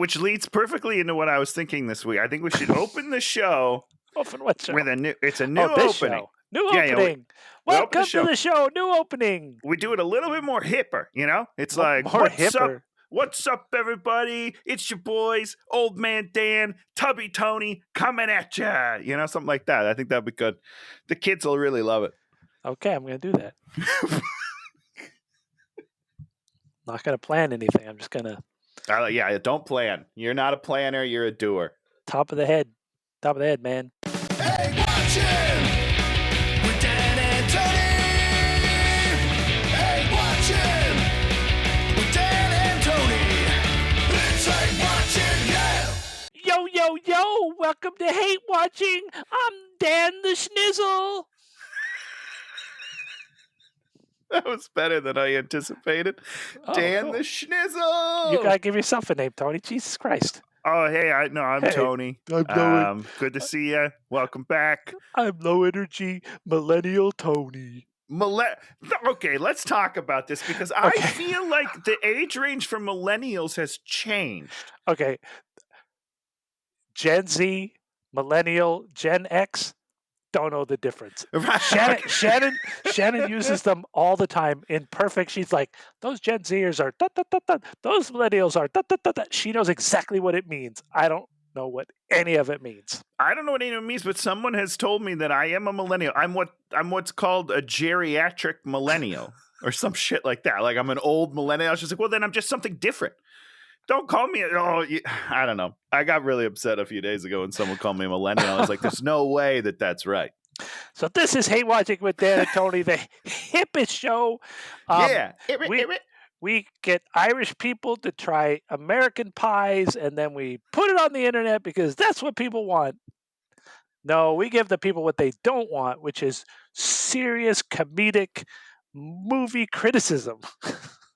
which leads perfectly into what I was thinking this week. I think we should open the show Open what show? with a new opening. Show. New Yeah, opening. we open Welcome to the show. New opening. We do it a little bit more hipper, you know? It's More like, what's hipper. up? What's up, everybody? It's your boys, Old Man Dan, Tubby Tony, coming at ya. You know, something like that. I think that'd be good. The kids will really love it. Okay, I'm going to do that. Not going to plan anything. I'm just going to... Yeah, don't plan. You're not a planner. You're a doer. Top of the head. Top of the head, man. Hey, watching with Dan and Tony. Hey, watching with Dan and Tony. It's Hey Watching, yeah. Yo, yo, yo. Welcome to Hate Watching. I'm Dan the Schnizzle. That was better than I anticipated. Dan cool. the Schnizzle. You got to give yourself a name, Tony. Jesus Christ. Oh, hey, I'm Hey, Tony. I'm good to see you. Welcome back. I'm low energy millennial Tony. Okay, let's talk about this because I feel like the age range for millennials has changed. Okay. Gen Z, millennial, Gen X, don't know the difference. Right. Shannon uses them all the time in perfect. She's like, those Gen Zers are da, da, da, da. Those millennials are da, da, da, da. She knows exactly what it means. I don't know what any of it means. I don't know what any of it means, but someone has told me that I am a millennial. I'm what's called a geriatric millennial or some shit like that. Like I'm an old millennial. She's like, well, then I'm just something different. Don't call me. I don't know. I got really upset a few days ago when someone called me a millennial. I was like, there's no way that that's right. So this is Hate Watching with Dan and Tony, the hippest show. Yeah. We get Irish people to try American pies, and then we put it on the internet because that's what people want. No, we give the people what they don't want, which is serious comedic movie criticism.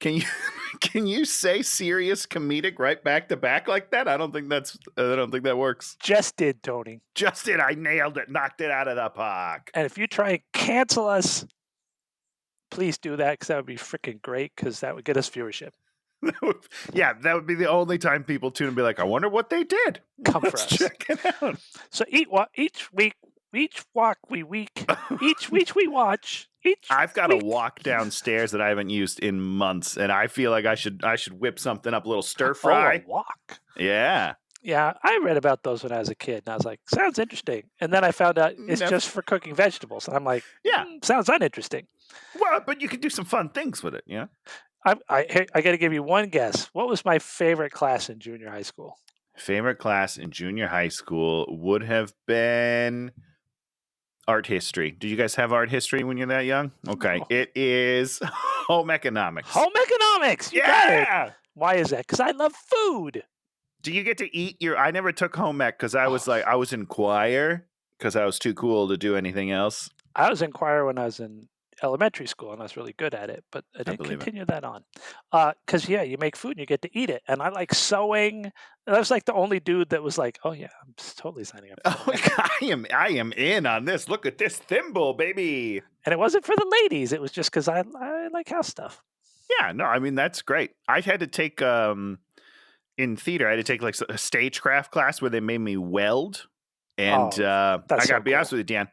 Can you say serious comedic right back to back like that? I don't think that works. Just did, Tony. Just did. I nailed it. Knocked it out of the park. And if you try and cancel us, please do that because that would be freaking great because that would get us viewership. Yeah, that would be the only time people tune and be like, I wonder what they did. Come Let's for us. check it out. So each week we watch. I've got a walk downstairs that I haven't used in months, and I feel like I should whip something up, a little stir fry. Oh, a walk. Yeah. Yeah, I read about those when I was a kid, and I was like, sounds interesting. And then I found out it's just for cooking vegetables, and I'm like, yeah, sounds uninteresting. Well, but you can do some fun things with it, yeah. I got to give you one guess. What was my favorite class in junior high school? Favorite class in junior high school would have been art history. Did you guys have art history when you're that young? Okay. No. It is home economics. Home economics. You got it. Why is that? Because I love food. Do you get to eat I never took home ec because I was in choir because I was too cool to do anything else. I was in choir when I was in elementary school and I was really good at it, but I didn't continue that on. Because you make food and you get to eat it. And I like sewing. And I was like the only dude that was like, oh yeah, I'm totally signing up. I am in on this. Look at this thimble, baby. And it wasn't for the ladies. It was just because I like house stuff. Yeah, no, I mean, that's great. I had to take, in theater, I had to take like a stagecraft class where they made me weld. And I got to be honest with you, Dan.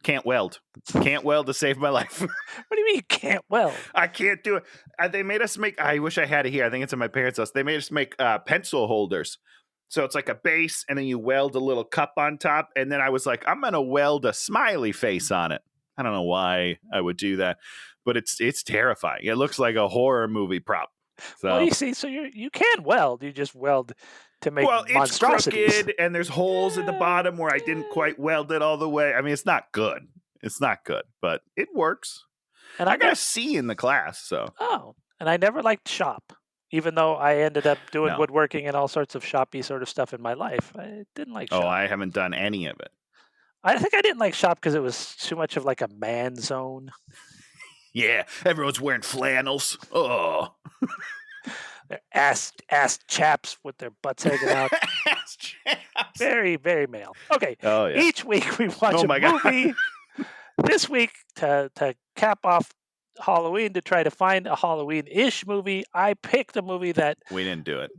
Can't weld. Can't weld to save my life. What do you mean you can't weld? I can't do it. They made us make, I wish I had it here. I think it's in my parents' house. They made us make pencil holders. So it's like a base and then you weld a little cup on top. And then I was like, I'm going to weld a smiley face on it. I don't know why I would do that, but it's terrifying. It looks like a horror movie prop. So. Well, you see, so you can weld. You just weld to make monstrosities. It's crooked and there's holes at the bottom where I didn't quite weld it all the way. I mean, it's not good. It's not good, but it works. And I got a C in the class, so. Oh, and I never liked shop, even though I ended up doing woodworking and all sorts of shoppy sort of stuff in my life. I didn't like shop. Oh, I haven't done any of it. I think I didn't like shop because it was too much of like a man zone. Yeah, everyone's wearing flannels. Oh. They're ass chaps with their butts hanging out. Ass chaps. Very, very male. Okay. Oh, yeah. Each week we watch a movie. This week, to cap off Halloween to try to find a Halloween-ish movie. I picked a movie that We didn't do it.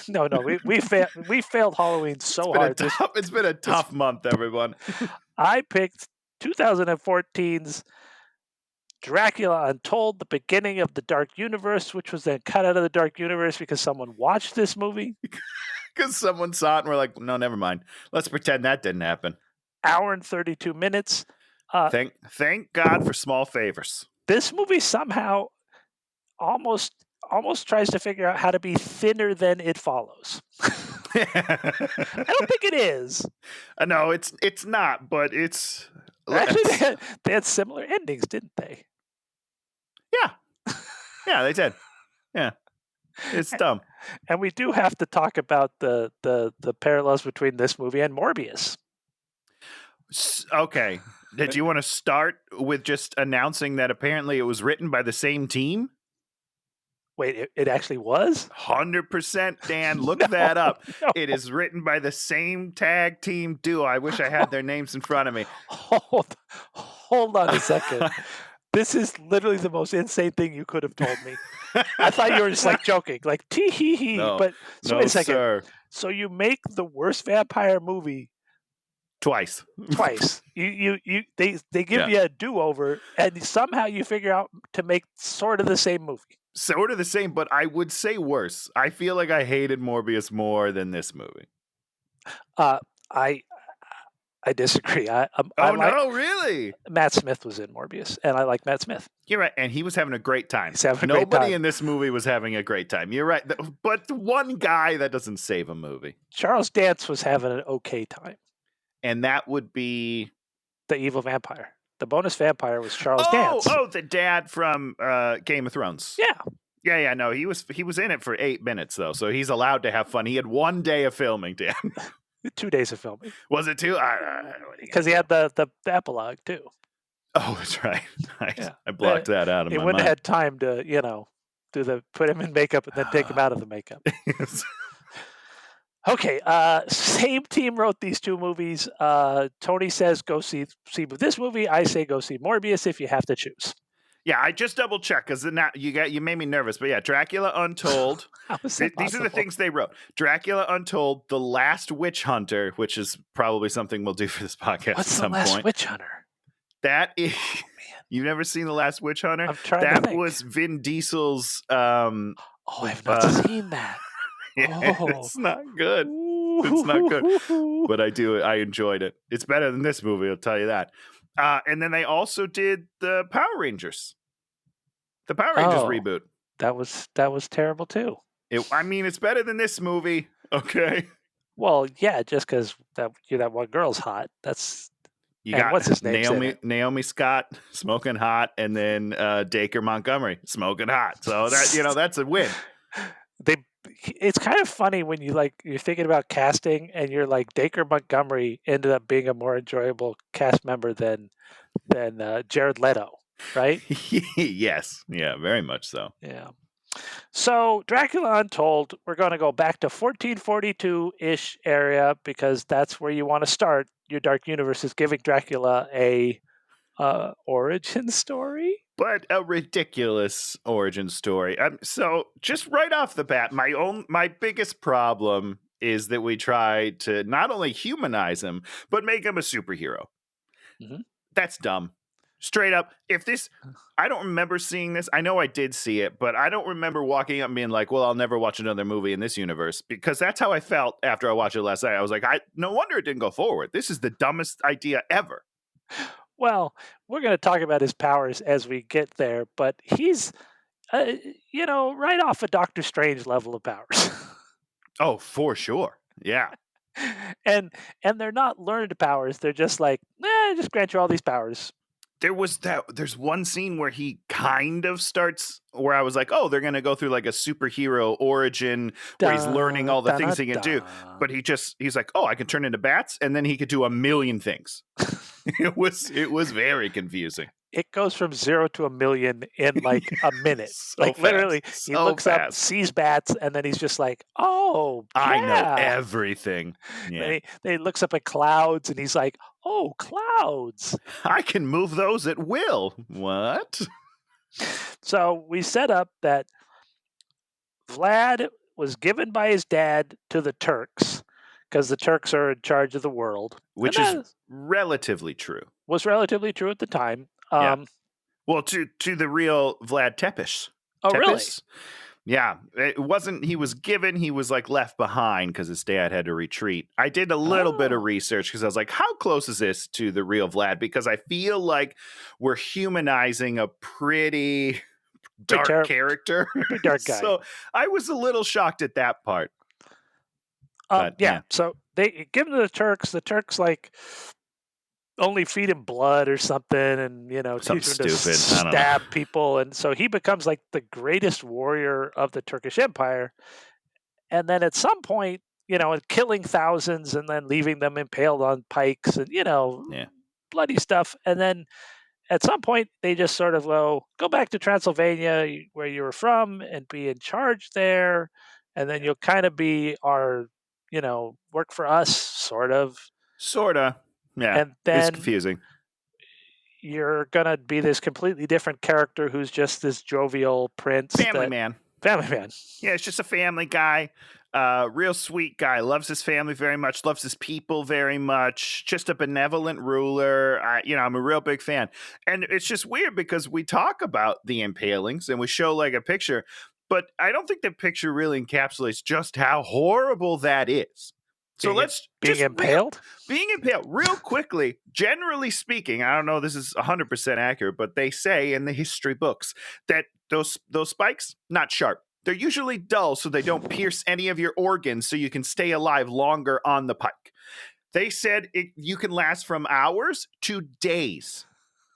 no, we failed Halloween so hard. It's been a tough month, everyone. I picked 2014's Dracula Untold, the beginning of the Dark Universe, which was then cut out of the Dark Universe because someone watched this movie. Because someone saw it and we're like, no, never mind. Let's pretend that didn't happen. Hour and 32 minutes. Thank God for small favors. This movie somehow almost tries to figure out how to be thinner than It Follows. I don't think it is. No, it's not, but it's Actually they had similar endings, didn't they? Yeah, they did. Yeah. It's dumb. And we do have to talk about the parallels between this movie and Morbius. Okay. Did you want to start with just announcing that apparently it was written by the same team? Wait, it actually was? 100%, Dan. Look that up. No. It is written by the same tag team duo. I wish I had their names in front of me. Hold on a second. This is literally the most insane thing you could have told me. I thought you were just like joking, like tee hee hee. No, but so wait a second. Sir. So you make the worst vampire movie twice. They give you a do-over, and somehow you figure out to make sort of the same movie. Sort of the same, but I would say worse. I feel like I hated Morbius more than this movie. I disagree. Really? Matt Smith was in Morbius, and I like Matt Smith. You're right, and he was having a great time. Nobody in this movie was having a great time. You're right, but one guy, that doesn't save a movie. Charles Dance was having an okay time. And that would be... the evil vampire. The bonus vampire was Charles Dance. Oh, the dad from Game of Thrones. Yeah, no, he was in it for 8 minutes, though, so he's allowed to have fun. He had 1 day of filming, Dan. 2 days of filming. Was it 2? Because he had the epilogue, too. Oh, that's right. I blocked that out of my mind. He wouldn't have had time to, put him in makeup and then take him out of the makeup. Okay, same team wrote these two movies. Tony says go see this movie. I say go see Morbius if you have to choose. Yeah, I just double checked because you made me nervous. But yeah, Dracula Untold. These are the things they wrote: Dracula Untold, The Last Witch Hunter, which is probably something we'll do for this podcast at some point. What's The Last Witch Hunter? That is. You've never seen The Last Witch Hunter? I'm trying to think. That was Vin Diesel's. I've not seen that. It's not good. It's not good. But I enjoyed it. It's better than this movie, I'll tell you that. And then they also did the Power Rangers. The Power Rangers reboot. That was terrible too. It's better than this movie. Okay. Well, yeah, just because that one girl's hot. What's his name? Naomi Scott smoking hot, and then Dacre Montgomery smoking hot. So that's a win. It's kind of funny when you're thinking about casting and you're like Dacre Montgomery ended up being a more enjoyable cast member than Jared Leto, right? Yes, yeah, very much so. Yeah. So Dracula Untold, we're going to go back to 1442-ish area because that's where you want to start. Your Dark Universe is giving Dracula a origin story. But a ridiculous origin story. So just right off the bat, my biggest problem is that we try to not only humanize him, but make him a superhero. Mm-hmm. That's dumb. Straight up. I don't remember seeing this. I know I did see it, but I don't remember walking up and being like, well, I'll never watch another movie in this universe, because that's how I felt after I watched it last night. I was like, no wonder it didn't go forward. This is the dumbest idea ever. Well, we're going to talk about his powers as we get there, but he's, right off a Doctor Strange level of powers. Oh, for sure. Yeah. And they're not learned powers. They're just like, just grant you all these powers. There's one scene where he kind of starts, where I was like, oh, they're going to go through like a superhero origin where he's learning all the things he can do. But he's like, oh, I can turn into bats. And then he could do a million things. It was very confusing. It goes from 0 to 1,000,000 in like a minute. Literally, he looks up, sees bats, and then he's just like, oh, yeah. I know everything. Yeah. Then he looks up at clouds, and he's like, oh, clouds. I can move those at will. What? So we set up that Vlad was given by his dad to the Turks because the Turks are in charge of the world. Which and is that relatively true. was relatively true at the time. Yeah. Well, to the real Vlad Tepes. Oh, really? Yeah, it wasn't. He was given. He was like left behind because his dad had to retreat. I did a little bit of Oh. research because I was like, how close is this to the real Vlad? Because I feel like we're humanizing a pretty dark character. Pretty dark guy. So I was a little shocked at that part. But yeah. So they give him to the Turks. The Turks like only feed him blood or something, and Something teach him to stupid. I don't stab know. people, and so he becomes like the greatest warrior of the Turkish Empire. And then at some point, killing thousands and then leaving them impaled on pikes and Yeah. bloody stuff. And then at some point, they just sort of go back to Transylvania where you were from and be in charge there, and then you'll kind of be our work for us, sort of. Sorta. Yeah. And then it's confusing. You're gonna be this completely different character who's just this jovial prince, Family man. Family man. Yeah, it's just a family guy. Real sweet guy. Loves his family very much. Loves his people very much. Just a benevolent ruler. I'm a real big fan. And it's just weird because we talk about the impalings and we show like a picture, but I don't think the picture really encapsulates just how horrible that is. So let's being impaled. Being impaled real quickly. Generally speaking, I don't know. This is 100% accurate, but they say in the history books that those spikes not sharp. They're usually dull, so they don't pierce any of your organs, so you can stay alive longer on the pike. They said you can last from hours to days,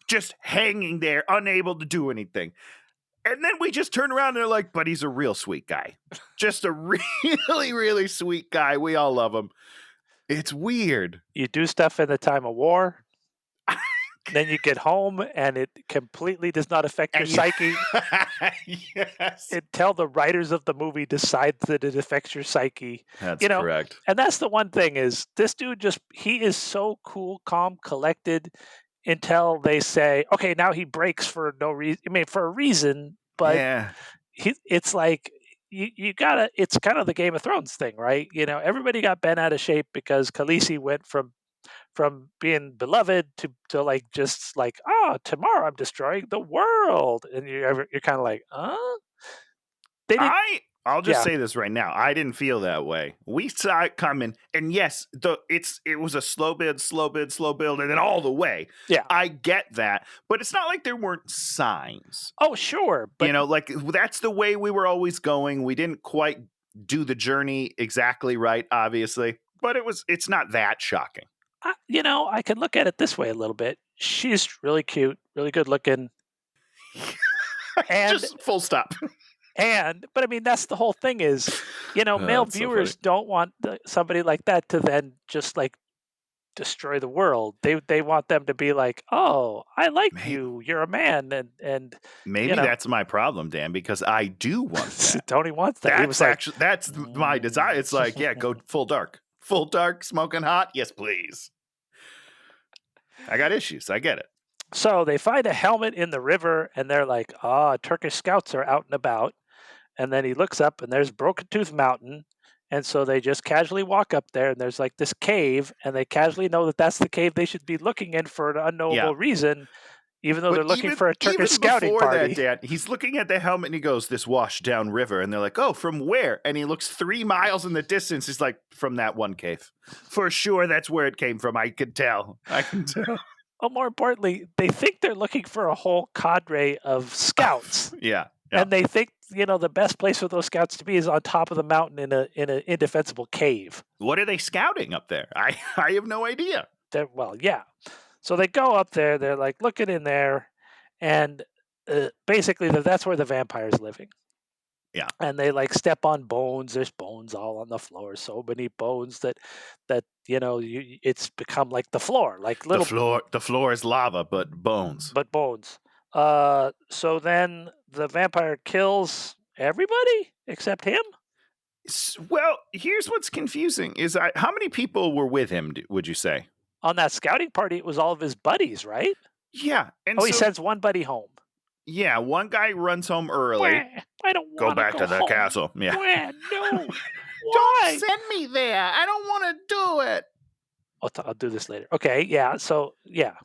just hanging there, unable to do anything. And then we just turn around and they're like, but he's a real sweet guy. Just a really, really sweet guy. We all love him. It's weird. You do stuff in the time of war. Then you get home and it completely does not affect your psyche. Yes. Until the writers of the movie decide that it affects your psyche. That's correct. And that's the one thing is this dude he is so cool, calm, collected until they say, okay, now he breaks for no reason. I mean, for a reason, but yeah. It's like you gotta. It's kind of the Game of Thrones thing, right? Everybody got bent out of shape because Khaleesi went from being beloved to like just like, oh, tomorrow I'm destroying the world, and you're kind of like, I'll just say this right now. I didn't feel that way. We saw it coming, and yes, it was a slow build, and then all the way. Yeah, I get that, but it's not like there weren't signs. Oh, sure, but like that's the way we were always going. We didn't quite do the journey exactly right, obviously, but it's not that shocking. I can look at it this way a little bit. She's really cute, really good looking, and just full stop. But I mean, that's the whole thing is, male viewers don't want somebody like that to then just like destroy the world. They want them to be like, oh, I like you. You're a man, and maybe that's my problem, Dan, because I do want that. Tony wants that. That's my desire. It's like, yeah, go full dark, smoking hot. Yes, please. I got issues. I get it. So they find a helmet in the river, and they're like, Turkish scouts are out and about. And then he looks up, and there's Broken Tooth Mountain. And so they just casually walk up there, and there's like this cave, and they casually know that that's the cave they should be looking in for an unknowable reason, even though they're looking for a Turkish scouting party. That, Dan, he's looking at the helmet, and he goes, this washed down river. And they're like, oh, from where? And he looks 3 miles in the distance. He's like, from that one cave. For sure, that's where it came from. I can tell. Oh, more importantly, they think they're looking for a whole cadre of scouts. Yeah. And they think, the best place for those scouts to be is on top of the mountain in an indefensible cave. What are they scouting up there? I have no idea. So they go up there. They're like looking in there, and basically that's where the vampire's living. Yeah. And they like step on bones. There's bones all on the floor. So many bones that it's become like the floor, like little. The floor is lava, but bones. So then the vampire kills everybody except him. Well, here's what's confusing: is how many people were with him? Would you say on that scouting party? It was all of his buddies, right? Yeah. And he sends one buddy home. Yeah, one guy runs home early. Wah, I don't Go want to back go to the home. castle. Yeah. Wah, no. Don't Why? send me there. I don't want to do it. I'll do this later. Okay, yeah. So yeah,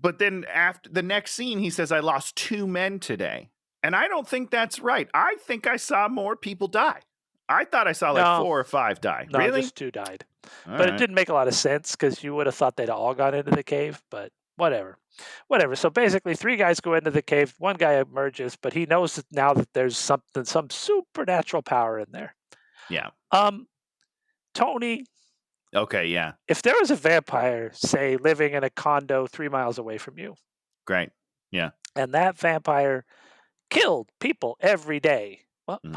But then after the next scene, he says, I lost 2 men today. And I don't think that's right. I think I saw more people die. I thought I saw like No. 4 or 5 die. no, Really? just 2 died. All But it right. didn't make a lot of sense because you would have thought they'd all gone into the cave. But whatever. So basically, 3 guys go into the cave. 1 guy emerges, but he knows that now that there's some supernatural power in there. Yeah. Tony, Okay, yeah. if there was a vampire, say, living in a condo 3 miles away from you, Great. Yeah. and that vampire killed people every day, well, Mhm.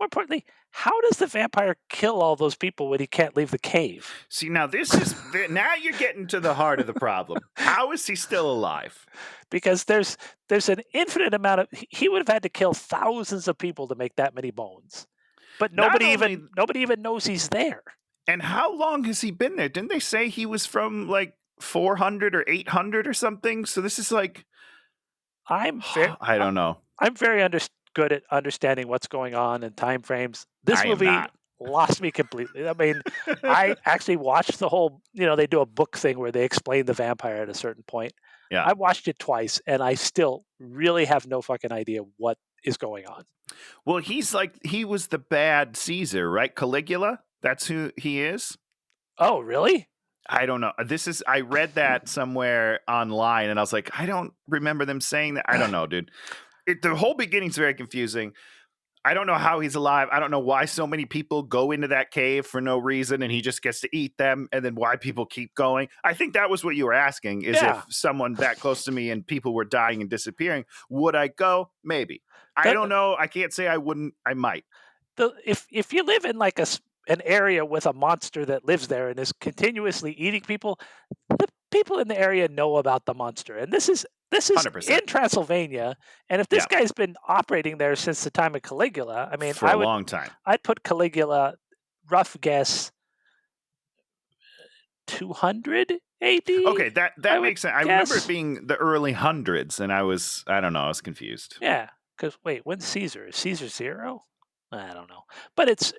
more importantly, how does the vampire kill all those people when he can't leave the cave? See, now this is now you're getting to the heart of the problem. How is he still alive? Because there's an infinite amount of he would have had to kill thousands of people to make that many bones, but Not nobody only- even knows he's there. And how long has he been there? Didn't they say he was from like 400 or 800 or something? So this is like I don't know. I'm very good at understanding what's going on and time frames. This I am movie not. lost me completely. I mean, I actually watched the whole, they do a book thing where they explain the vampire at a certain point. Yeah. I watched it twice and I still really have no fucking idea what is going on. Well, he was the bad Caesar, right? Caligula? That's who he is? Oh, really? I don't know. I read that somewhere online and I was like, I don't remember them saying that. I don't know, dude. The whole beginning's very confusing. I don't know how he's alive. I don't know why so many people go into that cave for no reason and he just gets to eat them, and then why people keep going. I think that was what you were asking, is Yeah. if someone that close to me and people were dying and disappearing, would I go? Maybe. I don't know. I can't say I wouldn't. I might. If you live in like an area with a monster that lives there and is continuously eating people, the people in the area know about the monster. And this is 100%. in Transylvania. And if this Yeah. guy's been operating there since the time of Caligula, I mean, For a long time. I'd put Caligula, rough guess, 200 AD. Okay, that makes sense. I remember guess. it being the early hundreds, and I was confused. Yeah, because wait, when's Caesar? Is Caesar 0? I don't know, but it's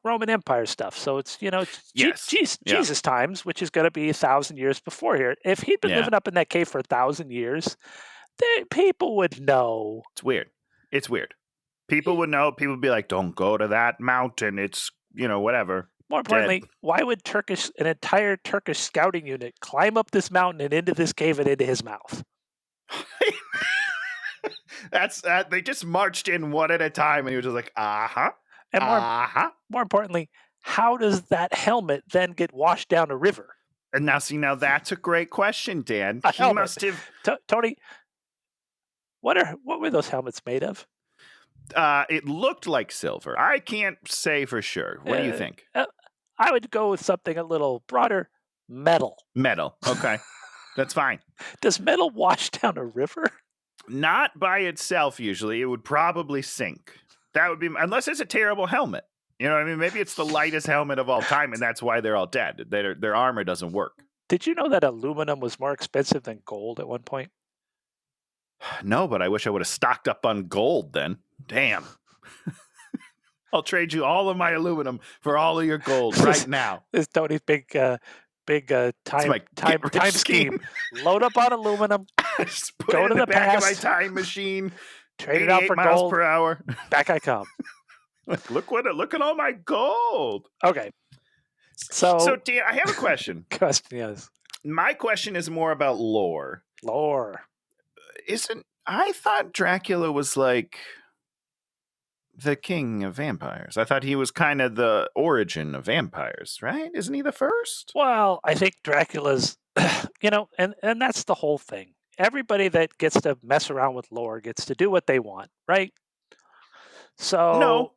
Roman Empire stuff. So it's it's Yes. Yeah. Jesus times, which is going to be 1,000 years before here. If he'd been Yeah. living up in that cave for 1,000 years, people would know. It's weird. People would know. People would be like, "Don't go to that mountain. It's whatever." More importantly, why would an entire Turkish scouting unit climb up this mountain and into this cave and into his mouth? That's they just marched in one at a time, and he was just like, And more importantly, how does that helmet then get washed down a river? And now that's a great question, Dan. He helmet. must have. Tony, what were those helmets made of? It looked like silver. I can't say for sure. What do you think? I would go with something a little broader. Metal. Metal. Okay, that's fine. Does metal wash down a river? Not by itself. Usually, it would probably sink. That would be unless it's a terrible helmet. You know what I mean? Maybe it's the lightest helmet of all time, and that's why they're all dead. Their armor doesn't work. Did you know that aluminum was more expensive than gold at one point? No, but I wish I would have stocked up on gold then. Damn. I'll trade you all of my aluminum for all of your gold right now. This is Tony's big time scheme. Load up on aluminum. Just put go it to in the back past. of my time machine. Trade it out for miles gold. per hour. Back I come. Look at all my gold. Okay. So Dan, I have a question. Yes. My question is more about lore. I thought Dracula was like the king of vampires. I thought he was kind of the origin of vampires, right? Isn't he the first? Well, I think Dracula's, and that's the whole thing. Everybody that gets to mess around with lore gets to do what they want, right? So no.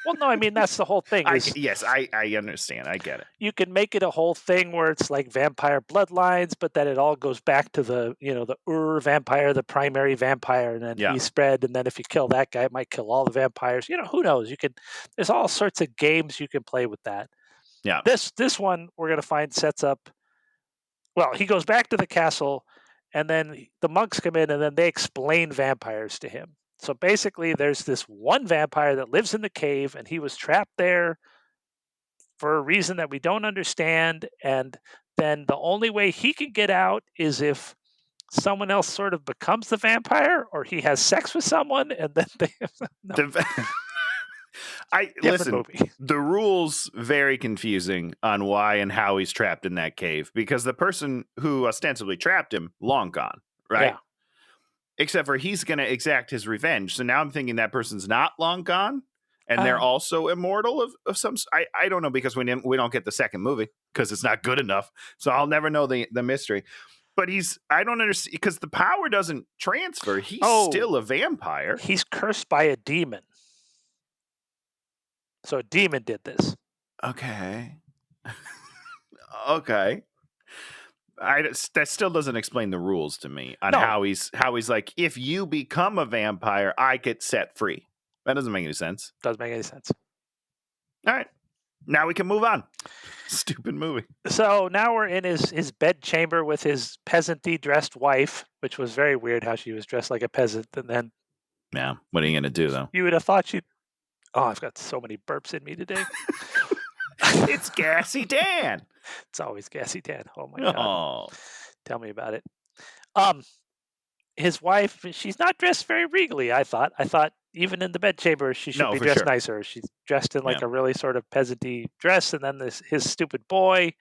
Well, no, I mean, that's the whole thing. Yes, I understand. I get it. You can make it a whole thing where it's like vampire bloodlines, but that it all goes back to the vampire, the primary vampire, and then he spread. And then if you kill that guy, it might kill all the vampires. Who knows? There's all sorts of games you can play with that. Yeah. This one we're going to find sets up. Well, he goes back to the castle, and then the monks come in and then they explain vampires to him. So basically, there's this one vampire that lives in the cave, and he was trapped there for a reason that we don't understand. And then the only way he can get out is if someone else sort of becomes the vampire, or he has sex with someone, and then they no, different listen. movie. The rules very confusing on why and how he's trapped in that cave, because the person who ostensibly trapped him long gone, right? Yeah. Except for he's going to exact his revenge. So now I'm thinking that person's not long gone, and they're also immortal of some. I don't know, because we don't get the second movie because it's not good enough. So I'll never know the mystery. But I don't understand, because the power doesn't transfer. He's still a vampire. He's cursed by a demon. So a demon did this. Okay. Okay. That still doesn't explain the rules to me on how he's like, if you become a vampire, I get set free. That doesn't make any sense. Doesn't make any sense. All right. Now we can move on. Stupid movie. So now we're in his bed chamber with his peasanty dressed wife, which was very weird how she was dressed like a peasant. And then, yeah, what are you going to do, though? You would have thought she'd. Oh, I've got so many burps in me today. It's Gassy Dan. It's always Gassy Dan. Oh my God. Oh. Tell me about it. His wife, she's not dressed very regally, I thought. I thought even in the bedchamber she should be dressed nicer. She's dressed in like a really sort of peasanty dress, and then his stupid boy,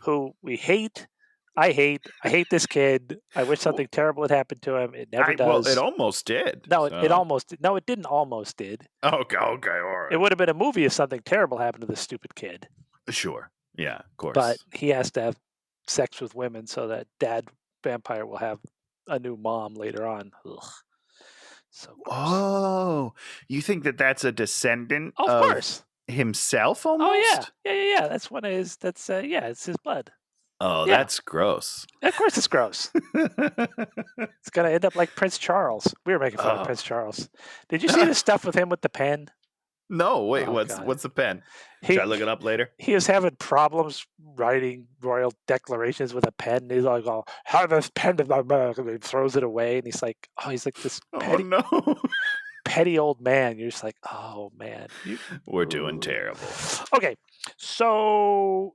who we hate. I hate this kid. I wish something terrible had happened to him. It never does. Well, it almost did. No, it almost did. No, it didn't almost did. Okay, all right. It would have been a movie if something terrible happened to this stupid kid. Sure. Yeah, of course. But he has to have sex with women so that dad vampire will have a new mom later on. Ugh. So gross. Oh, you think that's a descendant of course. Himself almost? Oh, yeah. That's one of his, it's his blood. Oh, that's gross. Of course it's gross. It's going to end up like Prince Charles. We were making fun of Prince Charles. Did you see the stuff with him with the pen? No, wait, what's the pen? Should I look it up later? He was having problems writing royal declarations with a pen. He's like, "Oh, have this pen," and he throws it away. And he's like this petty old man. You're just like, oh man, we're doing terrible. Okay, so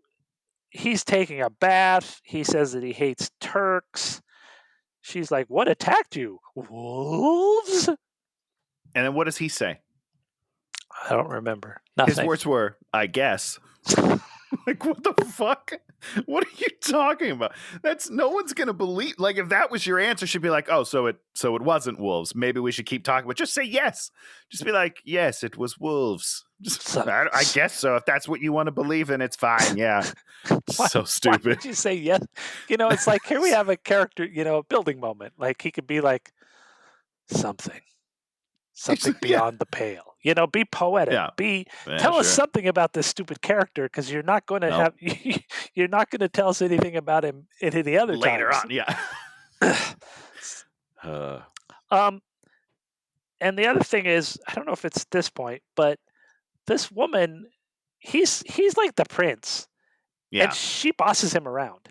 he's taking a bath. He says that he hates Turks. She's like, "What attacked you? Wolves?" And then what does he say? I don't remember. Nothing. His words were, "I guess." Like, what the fuck? What are you talking about? No one's gonna believe. Like, if that was your answer, she'd be like, "Oh, so it wasn't wolves. Maybe we should keep talking." But just say yes. Just be like, "Yes, it was wolves." I guess so. If that's what you want to believe in, it's fine. Yeah. So stupid. Why would you say yes? It's like, here we have a character, building moment. Like, he could be like something beyond the pale. Be poetic. Yeah. Tell us something about this stupid character, because you're not going to have you're not going to tell us anything about him in any other later times. On. Yeah. And the other thing is, I don't know if it's this point, but this woman, he's like the prince, and she bosses him around.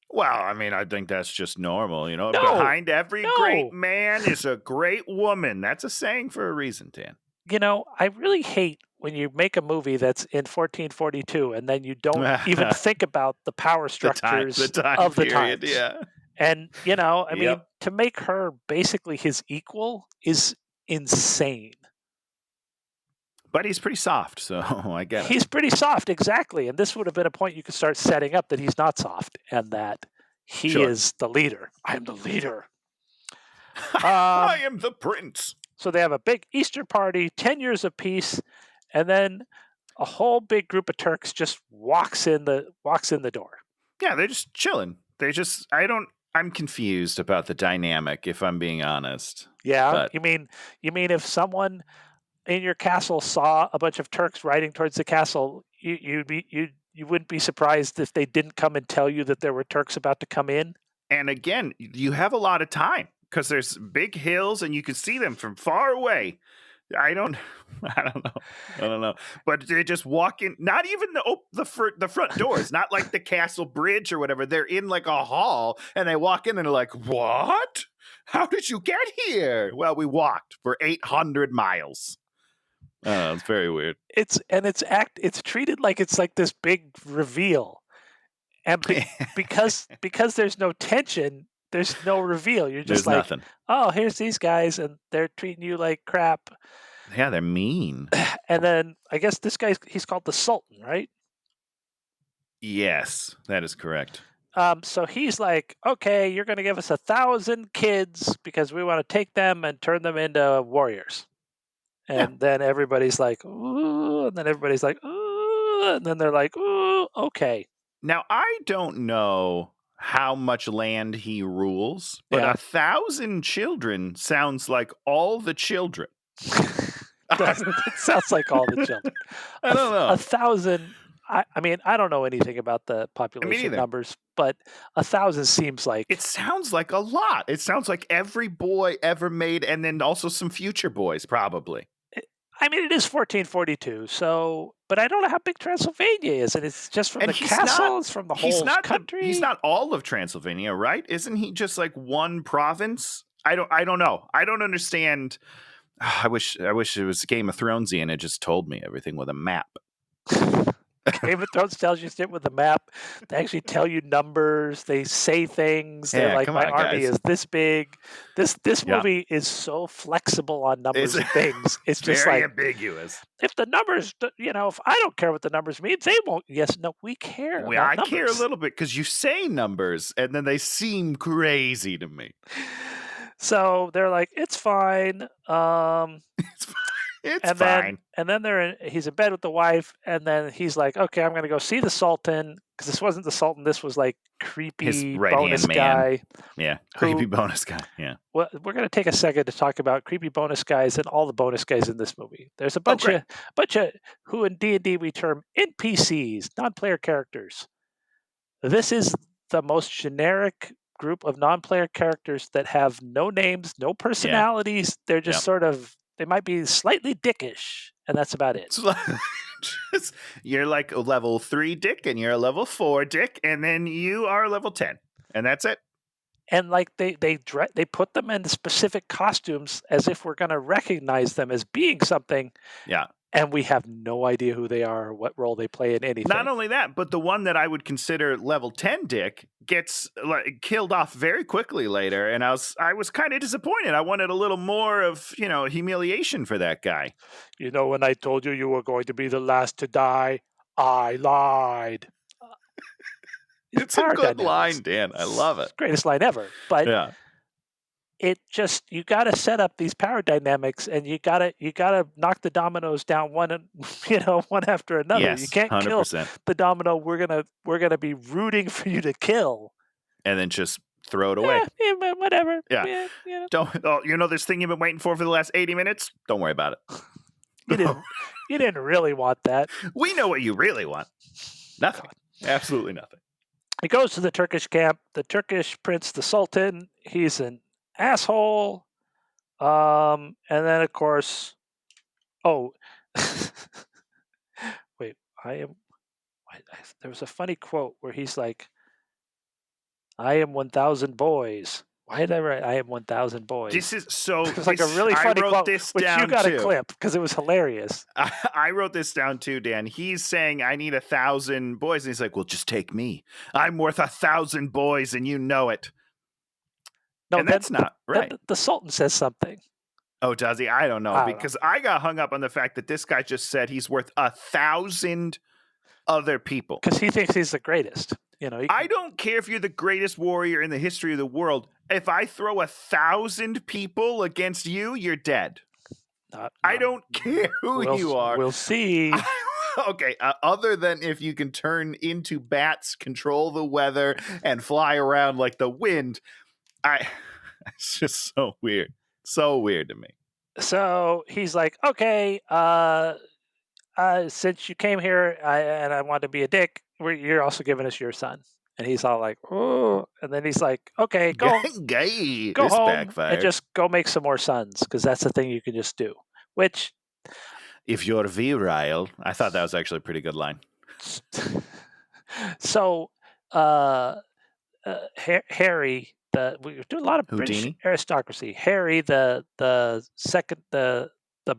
Well, I mean, I think that's just normal, Behind every great man is a great woman. That's a saying for a reason, Dan. I really hate when you make a movie that's in 1442 and then you don't even think about the power structures the time of the period, times. Yeah. And, I mean, to make her basically his equal is insane. But he's pretty soft, so I get it. He's pretty soft, exactly. And this would have been a point you could start setting up that he's not soft and that he is the leader. I am the leader. I am the prince. So they have a big Easter party, 10 years of peace, and then a whole big group of Turks just walks in the door. Yeah, they're just chilling. I'm confused about the dynamic, if I'm being honest. Yeah, but... you mean if someone in your castle saw a bunch of Turks riding towards the castle, you wouldn't be surprised if they didn't come and tell you that there were Turks about to come in? And again, you have a lot of time, because there's big hills and you can see them from far away. I don't know. But they just walk in, not even the front doors, not like the castle bridge or whatever. They're in like a hall and they walk in and they're like, "What? How did you get here?" Well, we walked for 800 miles. It's very weird. It's treated like it's like this big reveal. And because there's no tension, there's no reveal. You're just There's like, nothing. "Oh, here's these guys and they're treating you like crap." Yeah, they're mean. And then I guess this guy, he's called the Sultan, right? Yes, that is correct. So he's like, "Okay, you're going to give us 1,000 kids because we want to take them and turn them into warriors." And then everybody's like, "Ooh," and then everybody's like, "Ooh," and then they're like, "Ooh, okay." Now, I don't know how much land he rules, but Yeah. 1,000 children sounds like all the children. It sounds like all the children. I don't know. 1,000. I mean, I don't know anything about the population neither. numbers, but 1,000 seems like It sounds like a lot. It sounds like every boy ever made, and then also some future boys, probably. I mean, it is 1442, so, but I don't know how big Transylvania is, and it's just from And the he's castles, from the whole country. He's not all of Transylvania, right? Isn't he just like one province? I don't know. I don't understand. I wish it was Game of Thronesian and it just told me everything with a map. Game of Thrones tells you shit with the map. They actually tell you numbers. They say things. They're Yeah, like, come "My on, army guys." is this big." This Yeah. movie is so flexible on numbers and things. It's just Very like, ambiguous. if the numbers, if I don't care what the numbers mean, they won't. Yes, no, we care. Well, about I numbers. care a little bit because you say numbers and then they seem crazy to me. So they're like, "It's fine." It's fine. And then he's in bed with the wife, and then he's like, "Okay, I'm going to go see the Sultan," because this wasn't the Sultan. This was like creepy His bonus right-hand man. guy. Yeah, creepy bonus guy. Yeah. Well, we're going to take a second to talk about creepy bonus guys and all the bonus guys in this movie. There's a bunch of who in D&D we term NPCs, non-player characters. This is the most generic group of non-player characters that have no names, no personalities. They're just sort of, they might be slightly dickish, and that's about it. You're like a level 3 dick and you're a level 4 dick, and then you are level 10, and that's it. And like they put them in specific costumes as if we're going to recognize them as being something. Yeah. And we have no idea who they are or what role they play in anything. Not only that, but the one that I would consider level 10 dick gets killed off very quickly later, and I was kind of disappointed. I wanted a little more of, humiliation for that guy. When I told you were going to be the last to die, I lied. It's a good line, Dan. I love it. Greatest line ever. But yeah. It just, you got to set up these power dynamics, and you got to knock the dominoes down one after another. Yes, you can't 100%. kill the domino we're gonna be rooting for you to kill, and then just throw it away. Yeah, whatever. Yeah. Don't. This thing you've been waiting for the last 80 minutes. Don't worry about it. You didn't really want that. We know what you really want. Nothing. Absolutely nothing. He goes to the Turkish camp. The Turkish prince, the Sultan, he's an asshole. And then of course, wait, there was a funny quote where he's like, "I am 1,000 boys." Why did I write "I am 1,000 boys"? This is so. It was like a really funny quote, which you got a clip because it was hilarious. I wrote this down too, Dan. He's saying, "I need 1,000 boys," and he's like, "Well, just take me. I'm worth 1,000 boys, and you know it." No, and that's not right. The Sultan says something. Oh, does he? I don't know, because I got hung up on the fact that this guy just said he's worth 1,000 other people because he thinks he's the greatest. I don't care if you're the greatest warrior in the history of the world. If I throw 1,000 people against you, you're dead. I don't care who you are. We'll see. Okay, other than if you can turn into bats, control the weather, and fly around like the wind, it's just so weird. So weird to me. So he's like, "Okay, since you came here and I want to be a dick, you're also giving us your son." And he's all like, "Oh," and then he's like, "Okay, go this home backfired. and just go make some more sons, because that's the thing you can just do. Which, If you're virile, I thought that was actually a pretty good line. so Harry, we do a lot of British Houdini? aristocracy. Harry, the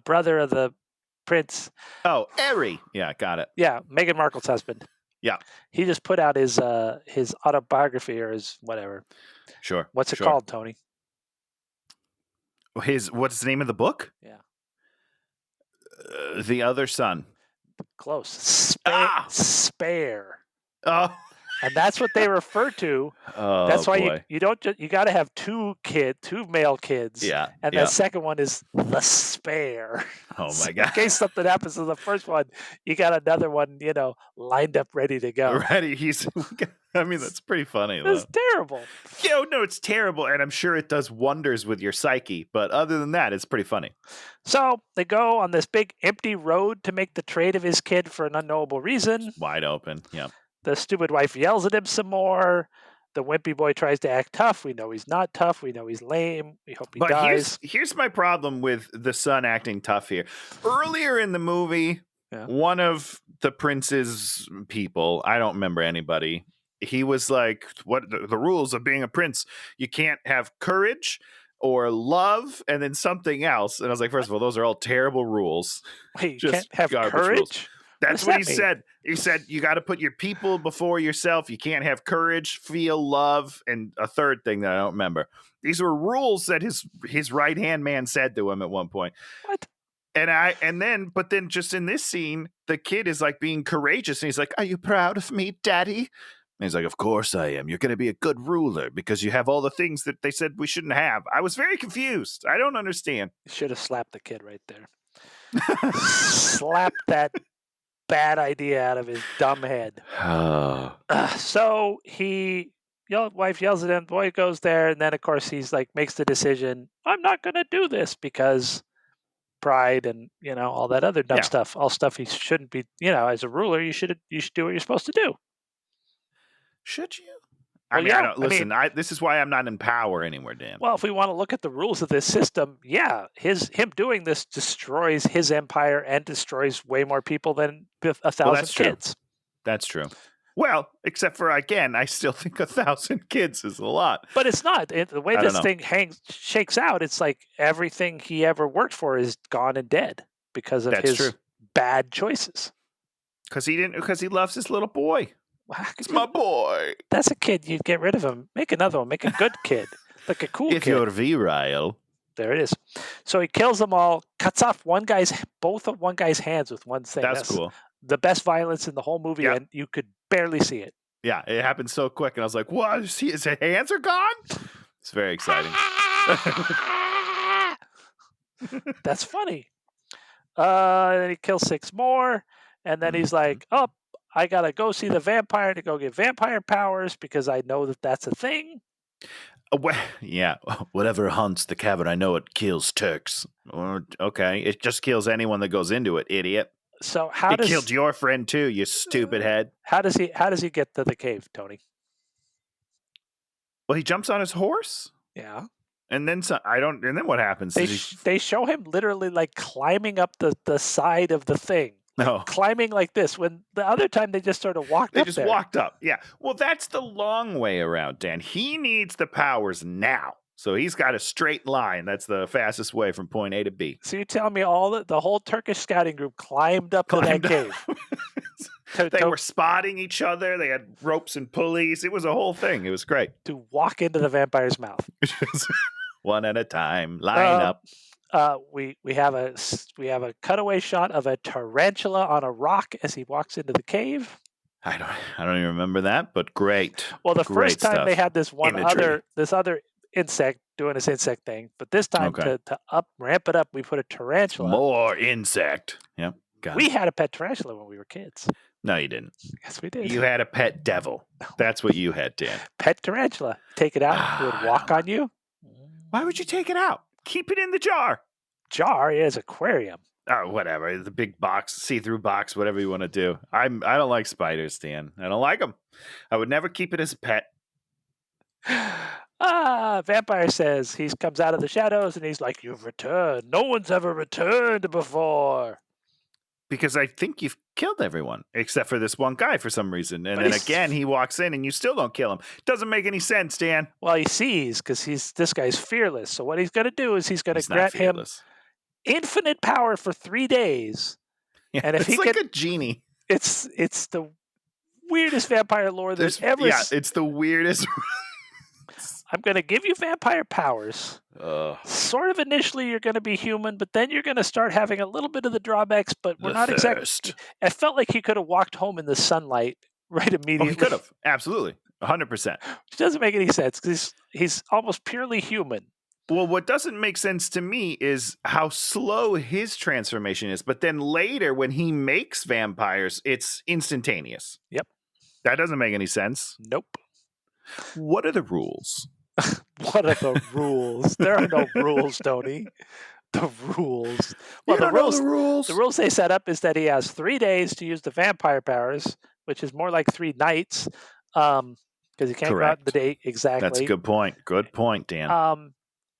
brother of the prince. Oh, Eri. Yeah, got it. Yeah, Meghan Markle's husband. Yeah. He just put out his autobiography or his whatever. Sure. What's it called, Tony? What's the name of the book? Yeah. The Other Son. Close. Spare. Oh. And that's what they refer to. Oh, that's why boy. you don't you got to have two male kids. Yeah. And the second one is the spare. Oh So my God. in case something happens to the first one, you got another one, lined up ready to go. Ready. I mean, that's pretty funny, though. It's terrible. No, it's terrible. And I'm sure it does wonders with your psyche. But other than that, it's pretty funny. So they go on this big empty road to make the trade of his kid for an unknowable reason. Wide open. Yeah. The stupid wife yells at him some more. The wimpy boy tries to act tough. We know he's not tough. We know he's lame. We hope he dies. Here's my problem with the son acting tough here. Earlier in the movie, one of the prince's people, I don't remember anybody, he was like, what the rules of being a prince? You can't have courage or love and then something else. And I was like, first of all, those are all terrible rules. Wait, you can't have courage? Rules. That's what he said. He said, you got to put your people before yourself. You can't have courage, feel love, and a third thing that I don't remember. These were rules that his right-hand man said to him at one point. What? But then just in this scene, the kid is like being courageous. And he's like, are you proud of me, Daddy? And he's like, of course I am. You're going to be a good ruler because you have all the things that they said we shouldn't have. I was very confused. I don't understand. You should have slapped the kid right there. Slap that bad idea out of his dumb head. So wife yells at him, boy goes there, and then of course he's like makes the decision, I'm not gonna do this because pride and all that other dumb stuff. All stuff he shouldn't be, as a ruler, you should do what you're supposed to do. Should you? This is why I'm not in power anymore, Dan. Well, if we want to look at the rules of this system, him doing this destroys his empire and destroys way more people than 1,000 kids. That's true. Well, except for, again, I still think 1,000 kids is a lot. But it's not. The way this thing shakes out, it's like everything he ever worked for is gone and dead because of his bad choices. Because he loves his little boy. It's my boy. That's a kid. You get rid of him. Make another one. Make a good kid. Like a cool kid. If you're virile. There it is. So he kills them all, cuts off both of one guy's hands with one thing. That's cool. The best violence in the whole movie, and you could barely see it. Yeah, it happened so quick, and I was like, what? His hands are gone? It's very exciting. That's funny. Then he kills 6 more, and then he's like, oh, I got to go see the vampire to go get vampire powers because I know that that's a thing. Yeah, whatever haunts the cavern, I know it kills Turks. Okay, it just kills anyone that goes into it, idiot. So it killed your friend too, you stupid head. How does he get to the cave, Tony? Well, he jumps on his horse. Yeah. And then And then what happens? They show him literally like climbing up the side of the thing. No. Climbing like this. When the other time they just sort of walked up. They just walked up. Yeah. Well, that's the long way around, Dan. He needs the powers now. So he's got a straight line. That's the fastest way from point A to B. So you tell me the whole Turkish scouting group climbed up to that cave. They were spotting each other. They had ropes and pulleys. It was a whole thing. It was great. To walk into the vampire's mouth. One at a time. Line up. We have a cutaway shot of a tarantula on a rock as he walks into the cave. I don't even remember that, but great. Well, the great first time stuff. they had this other insect doing this insect thing, but this time to ramp it up, we put a tarantula. More insect. Yep. We had a pet tarantula when we were kids. No, you didn't. Yes, we did. You had a pet devil. That's what you had, Dan. Pet tarantula. Take it out. It would walk on you. Why would you take it out? Keep it in the jar. Jar is aquarium. Oh, whatever. The big box, see-through box, whatever you want to do. I don't like spiders, Dan. I don't like them. I would never keep it as a pet. Vampire says he comes out of the shadows and he's like, "You've returned. No one's ever returned before." Because I think you've killed everyone except for this one guy for some reason. And But then he's- again, he walks in and you still don't kill him. Doesn't make any sense, Dan. Well, he sees because this guy's fearless. So what he's going to do is he's going to He's not grant him fearless. infinite power for 3 days. Yeah, And if it's he like can- a genie. It's the weirdest vampire lore there's ever. It's the weirdest. I'm going to give you vampire powers. Sort of initially you're going to be human, but then you're going to start having a little bit of the drawbacks, but we're not exactly. I felt like he could have walked home in the sunlight right immediately. Oh, he could have. Absolutely. 100%. Which doesn't make any sense because he's almost purely human. Well, what doesn't make sense to me is how slow his transformation is. But then later, when he makes vampires, it's instantaneous. Yep. That doesn't make any sense. Nope. What are the rules? What are the rules? There are no rules, Tony. The rules. Well, You don't know the rules. The rules they set up is that he has 3 days to use the vampire powers, which is more like 3 nights, because he can't go out in the day exactly. That's a good point. Good point, Dan.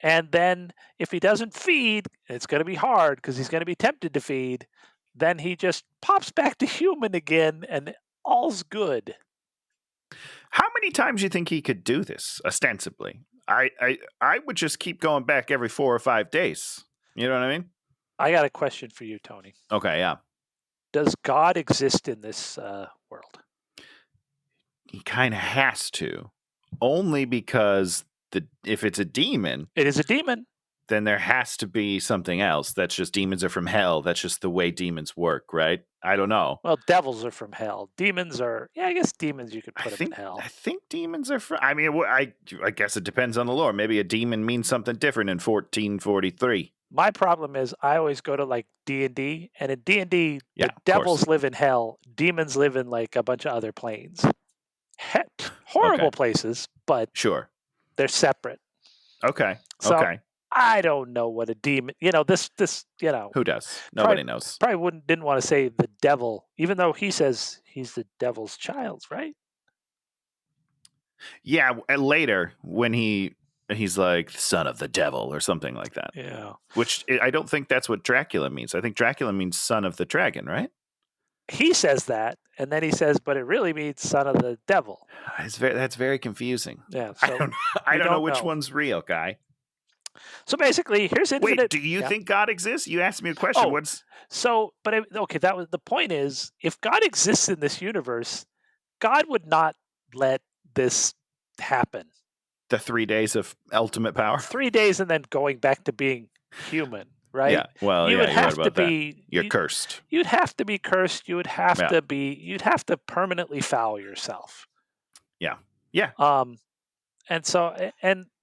And then if he doesn't feed, it's going to be hard because he's going to be tempted to feed. Then he just pops back to human again, and all's good. How many times do you think he could do this, ostensibly? I would just keep going back every 4 or 5 days. You know what I mean? I got a question for you, Tony. Okay, yeah. Does God exist in this world? He kind of has to. Only because if it's a demon, It is a demon. then there has to be something else. That's just demons are from hell. That's just the way demons work, right? I don't know. Well, devils are from hell. Demons are, I guess demons you could put them in hell. I think demons are from. I mean, I guess it depends on the lore. Maybe a demon means something different in 1443. My problem is I always go to like D&D, and in D&D, Yeah, the devils live in hell. Demons live in like a bunch of other planes. Horrible places, but Sure. they're separate. Okay. So, okay. I don't know what a demon. This. Who does? Nobody knows. Probably didn't want to say the devil, even though he says he's the devil's child, right? Yeah. Later, when he's like son of the devil or something like that. Yeah. Which I don't think that's what Dracula means. I think Dracula means son of the dragon, right? He says that, and then he says, but it really means son of the devil. That's very confusing. Yeah. So I don't know which one's real, guy. So basically, here's infinite. Wait, do you think God exists? You asked me a question. Okay, that was the point. Is if God exists in this universe, God would not let this happen. The 3 days of ultimate power. 3 days and then going back to being human, right? Yeah. Well, you would have to be. That. You're cursed. You'd have to be cursed. You would have to be. You'd have to permanently foul yourself. Yeah. Yeah. And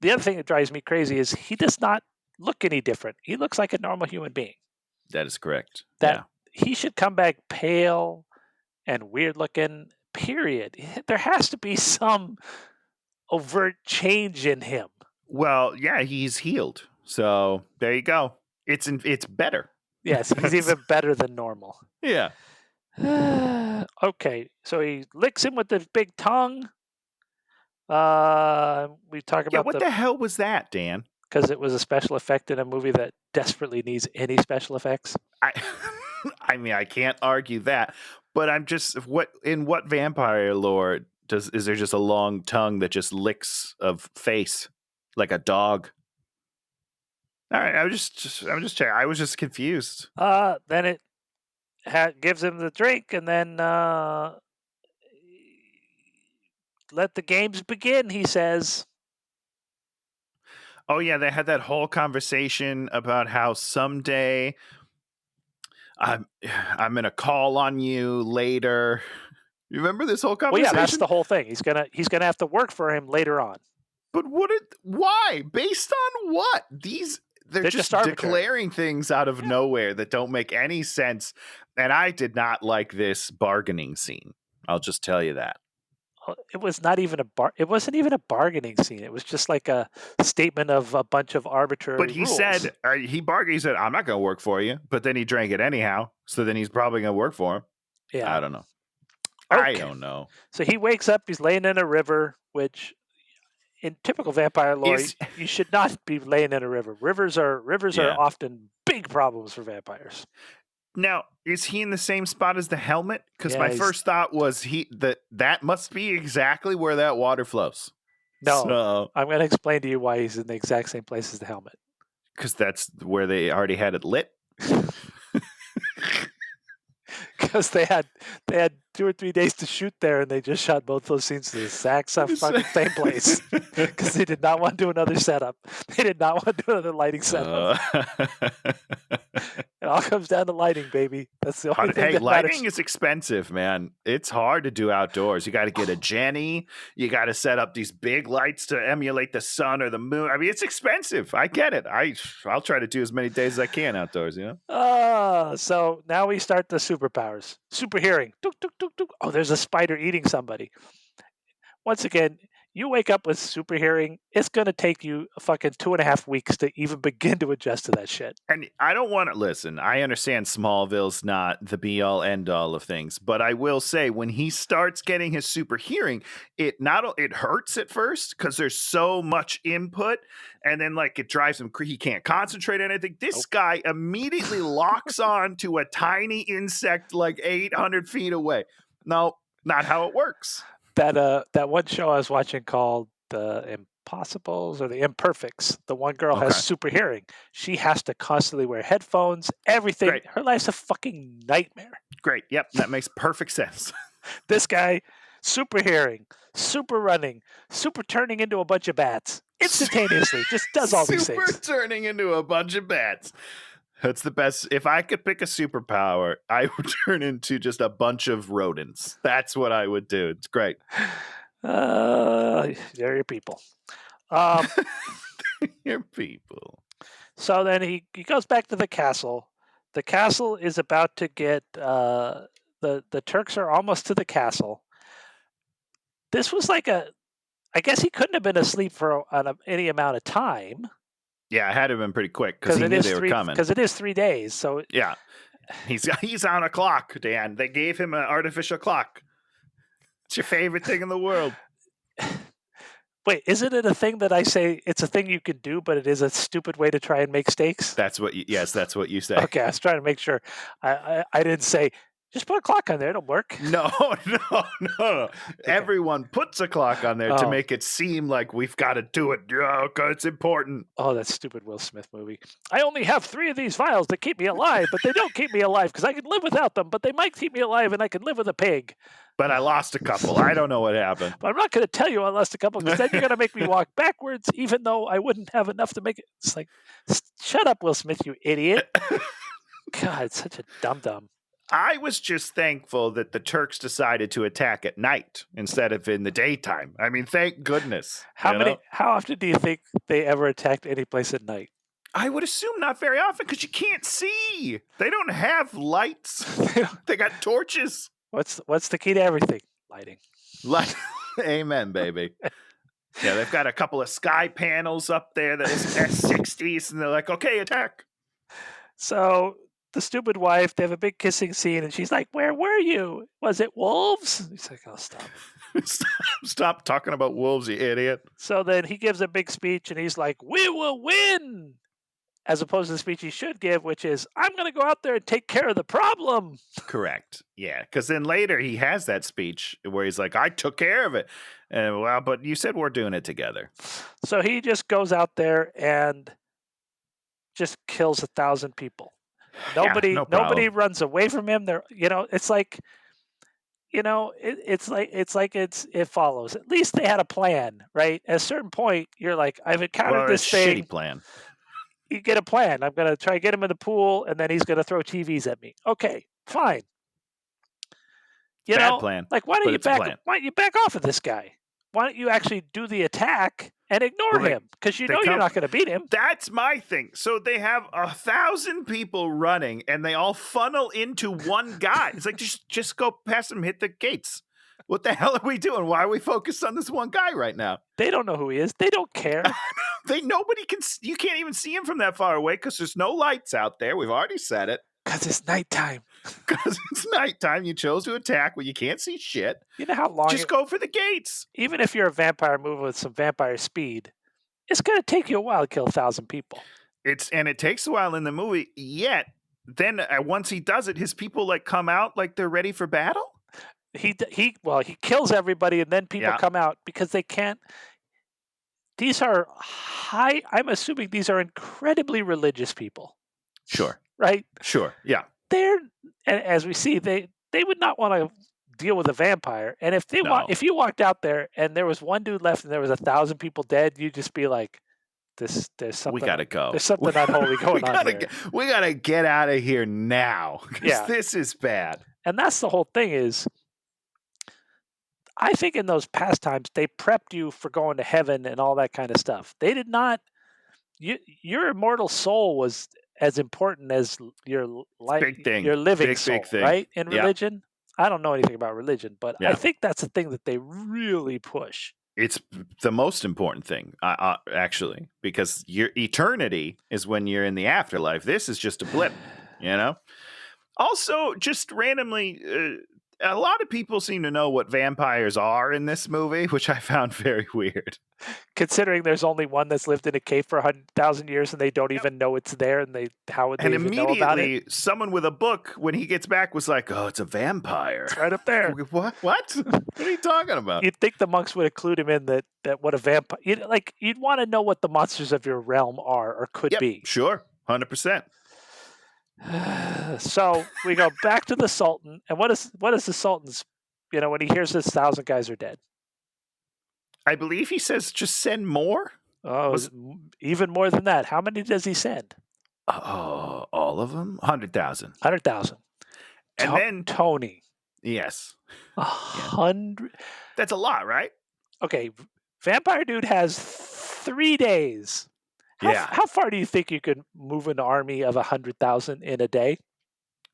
the other thing that drives me crazy is he does not look any different. He looks like a normal human being. That is correct. He should come back pale and weird looking, period. There has to be some overt change in him. Well, yeah, he's healed. So there you go. It's better. Yes, he's even better than normal. Yeah. Okay, so he licks him with the big tongue. We talk about what the hell was that, Dan? Because it was a special effect in a movie that desperately needs any special effects. I mean, I can't argue that, but I'm just in what vampire lore is there just a long tongue that just licks a face like a dog? All right, I'm just checking. I was just confused. Then it gives him the drink, and then let the games begin, he says. Oh, yeah, they had that whole conversation about how someday I'm going to call on you later. You remember this whole conversation? Well, yeah, that's the whole thing. He's gonna have to work for him later on. But why? Based on what? They're just declaring things out of nowhere that don't make any sense. And I did not like this bargaining scene. I'll just tell you that. It was not even it wasn't even a bargaining scene. It was just like a statement of a bunch of arbitrary But he rules. said, he bargained, he said, I'm not going to work for you. But then he drank it anyhow. So then he's probably going to work for him. Yeah. I don't know. Okay. I don't know. So he wakes up, he's laying in a river, which in typical vampire lore, you should not be laying in a river. Rivers are Yeah. often big problems for vampires. Now, is he in the same spot as the helmet? Because Yeah, my he's- first thought was that must be exactly where that water flows. No, So, I'm going to explain to you why he's in the exact same place as the helmet. because that's where they already had it lit. Because they had 2 or 3 days to shoot there, and they just shot both those scenes in the exact fucking same place. Because they did not want to do another setup. They did not want to do another lighting setup. It all comes down to lighting, baby. That's the only thing Hey, that lighting matters. is expensive, man. It's hard to do outdoors. You got to get a Jenny. You got to set up these big lights to emulate the sun or the moon. I mean, it's expensive. I get it. I'll try to do as many days as I can outdoors, you know? So now we start the superpowers. Super hearing. Tuk, tuk, tuk, tuk. Oh, there's a spider eating somebody. Once again, you wake up with super hearing, it's going to take you fucking 2.5 weeks to even begin to adjust to that shit. And I don't want to listen. I understand Smallville's not the be all end all of things, but I will say when he starts getting his super hearing, it hurts at first because there's so much input, and then like it drives him. He can't concentrate on anything. This guy immediately locks on to a tiny insect like 800 feet away. No, not how it works. That one show I was watching called The Impossibles or The Imperfects. The one girl has super hearing. She has to constantly wear headphones, everything. Great. Her life's a fucking nightmare. Great. Yep, that makes perfect sense. This guy, super hearing, super running, super turning into a bunch of bats instantaneously. Just does all these things. Super turning into a bunch of bats. That's the best. If I could pick a superpower, I would turn into just a bunch of rodents. That's what I would do. It's great. They're your people. Your people. So then he goes back to the castle. The castle is about to get the Turks are almost to the castle. This was like I guess he couldn't have been asleep for any amount of time. Yeah, it had to have been pretty quick because he knew they were coming. Because it is 3 days. So yeah, he's on a clock, Dan. They gave him an artificial clock. It's your favorite thing in the world. Wait, isn't it a thing that I say it's a thing you can do, but it is a stupid way to try and make steaks? That's what you say. Okay, I was trying to make sure. I didn't say just put a clock on there; it'll work. No. Okay. Everyone puts a clock on there to make it seem like we've got to do it. Yeah, okay, it's important. Oh, that stupid Will Smith movie. I only have 3 of these vials that keep me alive, but they don't keep me alive because I can live without them, but they might keep me alive and I can live with a pig. But I lost a couple. I don't know what happened. But I'm not going to tell you I lost a couple because then you're going to make me walk backwards, even though I wouldn't have enough to make it. It's like, shut up, Will Smith, you idiot. God, such a dum-dum. I was just thankful that the Turks decided to attack at night instead of in the daytime. I mean, thank goodness. How often do you think they ever attacked any place at night? I would assume not very often because you can't see. They don't have lights. They got torches. What's the key to everything? Lighting. Amen, baby. Yeah, they've got a couple of sky panels up there that is S60s, and they're like, okay, attack. So the stupid wife, they have a big kissing scene, and she's like, where were you? Was it wolves? He's like, oh, stop. Stop talking about wolves, you idiot. So then he gives a big speech, and he's like, we will win. As opposed to the speech he should give, which is, I'm going to go out there and take care of the problem. Correct. Yeah, because then later he has that speech where he's like, I took care of it. And well, but you said we're doing it together. So he just goes out there and just kills 1,000 people. Nobody runs away from him. It's like it follows. At least they had a plan, right? At a certain point, you're like, I've encountered this thing. Shitty plan. You get a plan. I'm going to try to get him in the pool, and then he's going to throw TVs at me. Okay, fine. Bad plan. Like, why don't you back off of this guy? Why don't you actually do the attack and ignore him? Because you're not going to beat him. That's my thing. So they have 1,000 people running, and they all funnel into one guy. It's like, just go past him, hit the gates. What the hell are we doing? Why are we focused on this one guy right now? They don't know who he is. They don't care. You can't even see him from that far away because there's no lights out there. We've already said it. Because it's nighttime. Because it's nighttime. You chose to attack when you can't see shit. You know how long Just go for the gates. even if you're a vampire moving with some vampire speed, it's going to take you a while to kill 1,000 people. It takes a while in the movie. Yet then once he does it, his people like come out like they're ready for battle. He kills everybody, and then people Yeah. come out because they can't. These are I'm assuming these are incredibly religious people, Sure. right? Sure. Yeah. And as we see, they would not want to deal with a vampire. And if No. if you walked out there and there was one dude left and there was 1,000 people dead, you'd just be like, there's something. We gotta go. There's something unholy going on here. We gotta get out of here now. Yeah. This is bad. And that's the whole thing is, I think in those past times, they prepped you for going to heaven and all that kind of stuff. They did not, your immortal soul was as important as your life, Big thing. your living Big soul, thing. right? In Yeah. religion, I don't know anything about religion, but Yeah. I think that's the thing that they really push. It's the most important thing, actually, because your eternity is when you're in the afterlife. This is just a blip, you know? Also, just randomly, a lot of people seem to know what vampires are in this movie, which I found very weird. Considering there's only one that's lived in a cave for 100,000 years and they don't even know it's there, and how would they even know about it? Immediately, someone with a book, when he gets back, was like, "Oh, it's a vampire." It's right up there. What? What are you talking about? You'd think the monks would have clued him in that what a vampire. You'd want to know what the monsters of your realm are or could be. Sure, 100%. So we go back to the Sultan, and what is the Sultan's? When he hears this 1,000 guys are dead. I believe he says, "Just send more." Oh, even more than that. How many does he send? Oh, all of them? 100,000. 100,000. And then Tony. Yes. 100. That's a lot, right? Okay, Vampire Dude has 3 days. How far do you think you could move an army of 100,000 in a day?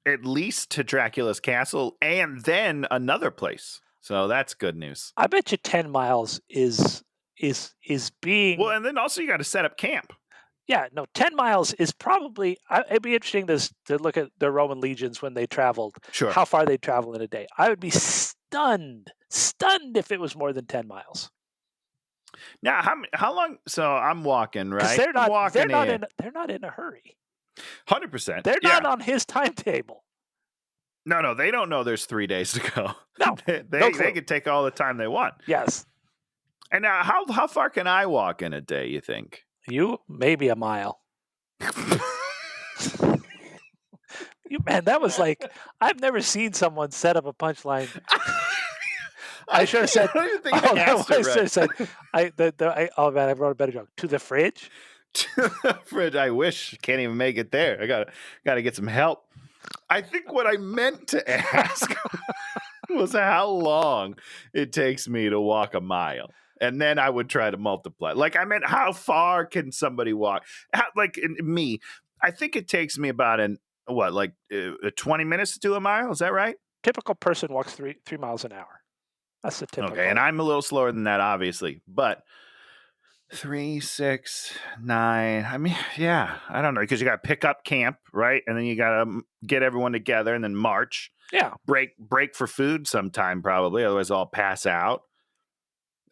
At least to Dracula's castle and then another place. So that's good news. I bet you 10 miles is being... Well, and then also you got to set up camp. Yeah, no, 10 miles is probably... It'd be interesting to look at the Roman legions when they traveled. Sure. How far they travel in a day. I would be stunned if it was more than 10 miles. Now, how long? So I'm walking, right? They're not. They're not in a hurry. 100%. They're not on his timetable. No, they don't know there's 3 days to go. No, they could take all the time they want. Yes. And now, how far can I walk in a day? You think? You maybe a mile. Man, that was like, I've never seen someone set up a punchline. I should have said. I don't even think I asked it right. Oh man, I wrote a better joke. To the fridge. To the fridge. I wish. Can't even make it there. I gotta get some help. I think what I meant to ask was how long it takes me to walk a mile. And then I would try to multiply. Like, I meant how far can somebody walk? Me, I think it takes me about 20 minutes to do a mile. Is that right? Typical person walks 3 miles an hour. That's the typical. Okay, and I'm a little slower than that, obviously. But 3, 6, 9. I mean, yeah, I don't know, because you got to pick up camp, right? And then you got to get everyone together and then march. Yeah. Break for food sometime, probably. Otherwise, I'll pass out.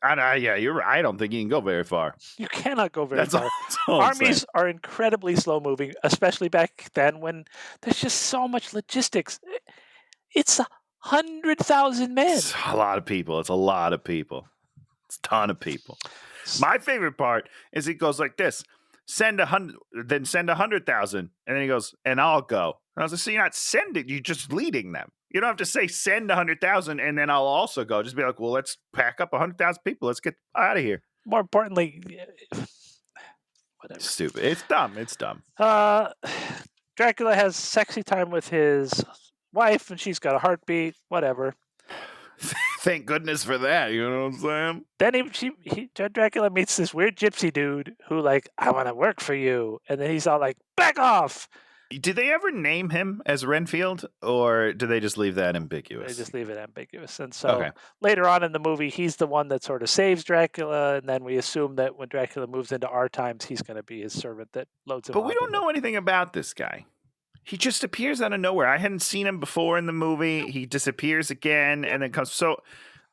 You're right. I don't think you can go very far. You cannot go very far. All Armies are incredibly slow moving, especially back then when there's just so much logistics. It's 100,000 men. It's a lot of people. It's a ton of people. My favorite part is it goes like this: send 100, then send 100,000, and then he goes, and I'll go. And I was like, so you're not sending, you're just leading them. You don't have to say send 100,000 and then I'll also go. Just be like, well, let's pack up 100,000 people. Let's get out of here. More importantly, whatever. Stupid. It's dumb. Dracula has sexy time with his wife, and she's got a heartbeat. Whatever. Thank goodness for that. You know what I'm saying? Then Dracula meets this weird gypsy dude who I want to work for you, and then he's all like, back off. Did they ever name him as Renfield, or do they just leave that ambiguous? They just leave it ambiguous. And so later on in the movie, he's the one that sort of saves Dracula, and then we assume that when Dracula moves into our times, he's going to be his servant that loads him. But we don't know anything about this guy. He just appears out of nowhere. I hadn't seen him before in the movie. He disappears again and then comes. So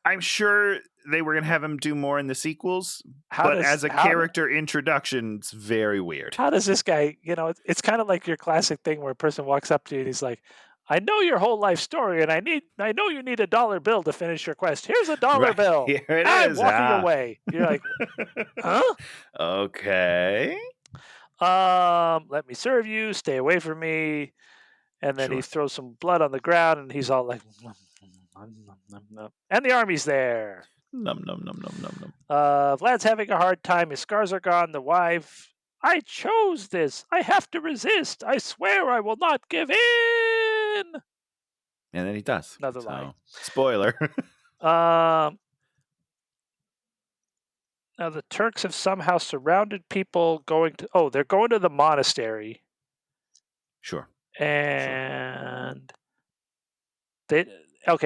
I'm sure they were going to have him do more in the sequels, as a character introduction, it's very weird. How does this guy, it's kind of like your classic thing where a person walks up to you and he's like, I know your whole life story and I know you need a $1 bill to finish your quest. Here's a $1 bill. Here it I'm is. walking away. You're like, huh? Okay. Let me serve you. Stay away from me. And then he throws some blood on the ground and he's all like, nom, nom, nom, nom. And the army's there. Num, num, num, num, num, num. Vlad's having a hard time. His scars are gone. The wife, I chose this. I have to resist. I swear I will not give in. And then he does. Another lie. Spoiler. Now the Turks have somehow surrounded people they're going to the monastery. Sure. And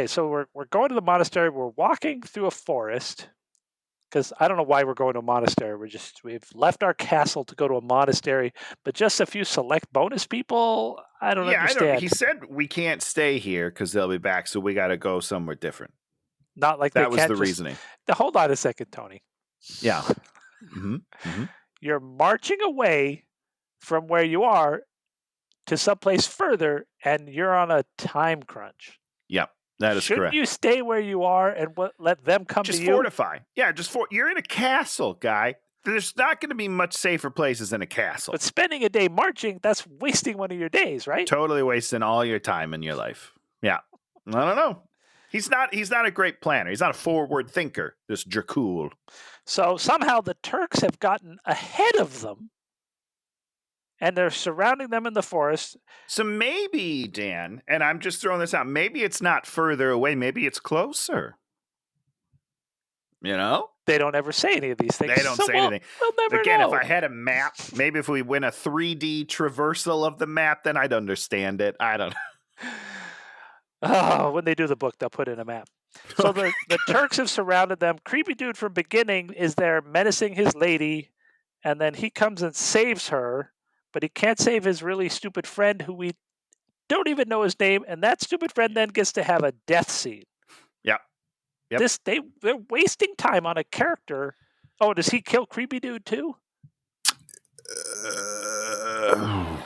so we're going to the monastery. We're walking through a forest because I don't know why we're going to a monastery. We've left our castle to go to a monastery, but just a few select bonus people. I don't understand. He said we can't stay here because they'll be back, so we got to go somewhere different. Not like that was the reasoning. Hold on a second, Tony. Yeah. Mm-hmm. Mm-hmm. You're marching away from where you are to someplace further, and you're on a time crunch. Yep, that is correct. Shouldn't you stay where you are and let them come to you? Just fortify. Yeah, you're in a castle, guy. There's not going to be much safer places than a castle. But spending a day marching, that's wasting one of your days, right? Totally wasting all your time in your life. Yeah. I don't know. He's not a great planner. He's not a forward thinker, this Dracula. So somehow the Turks have gotten ahead of them, and they're surrounding them in the forest. So maybe, Dan, and I'm just throwing this out, maybe it's not further away. Maybe it's closer. You know? They don't ever say any of these things. They don't say anything. We'll never Again, know. if I had a map, maybe if we win a 3D traversal of the map, then I'd understand it. I don't know. Oh, when they do the book, they'll put in a map. So the Turks have surrounded them. Creepy dude from beginning is there menacing his lady, and then he comes and saves her, but he can't save his really stupid friend who we don't even know his name, and that stupid friend then gets to have a death scene. Yep. They're wasting time on a character. Oh, does he kill Creepy dude too?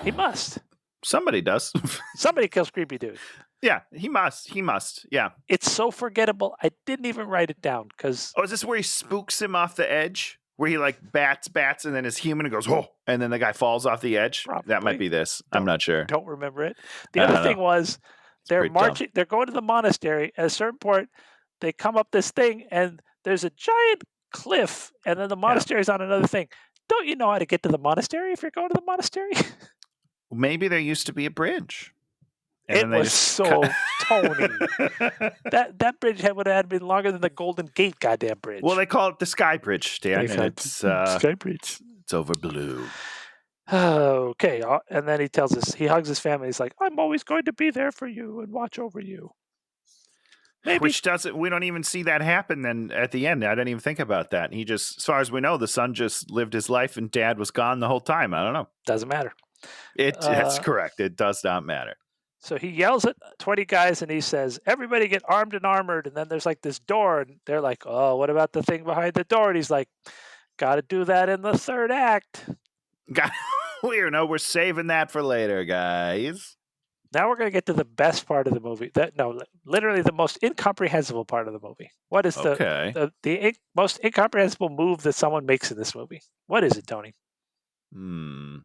He must. Somebody does. Somebody kills Creepy dude. Yeah, he must. Yeah. It's so forgettable. I didn't even write it down because. Oh, is this where he spooks him off the edge? Where he like bats, and then his human and goes, oh, and then the guy falls off the edge? Probably. That might be this. I'm not sure. Don't remember it. The other thing was they're marching. Dumb. They're going to the monastery. At a certain point, they come up this thing, and there's a giant cliff, and then the monastery's on another thing. Don't you know how to get to the monastery if you're going to the monastery? Maybe there used to be a bridge. It was so Tony. That bridge would have been longer than the Golden Gate goddamn bridge. Well, they call it the Sky Bridge, Dan. And it's Sky Bridge. It's over blue. Okay, and then he hugs his family. He's like, "I'm always going to be there for you and watch over you." Maybe. Which we don't even see that happen then at the end. I didn't even think about that. He just, as far as we know, the son just lived his life and dad was gone the whole time. I don't know. Doesn't matter. That's correct. It does not matter. So he yells at 20 guys and he says, everybody get armed and armored. And then there's like this door and they're like, oh, what about the thing behind the door? And he's like, got to do that in the third act. We're saving that for later, guys. Now we're going to get to the best part of the movie. Literally the most incomprehensible part of the movie. What is the most incomprehensible move that someone makes in this movie? What is it, Tony?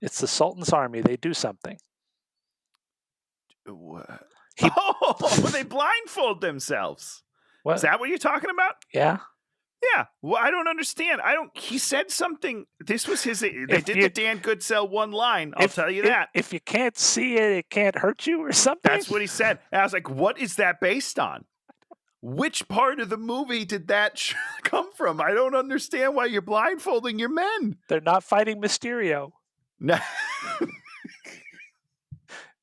It's the Sultan's army. They do something. What? They blindfold themselves. What? Is that what you're talking about? Yeah. Yeah. Well, I don't understand. He said something. This was his. They did the Dan Goodsell one line. I'll tell you that. If you can't see it, it can't hurt you or something. That's what he said. And I was like, what is that based on? Which part of the movie did that come from? I don't understand why you're blindfolding your men. They're not fighting Mysterio. No.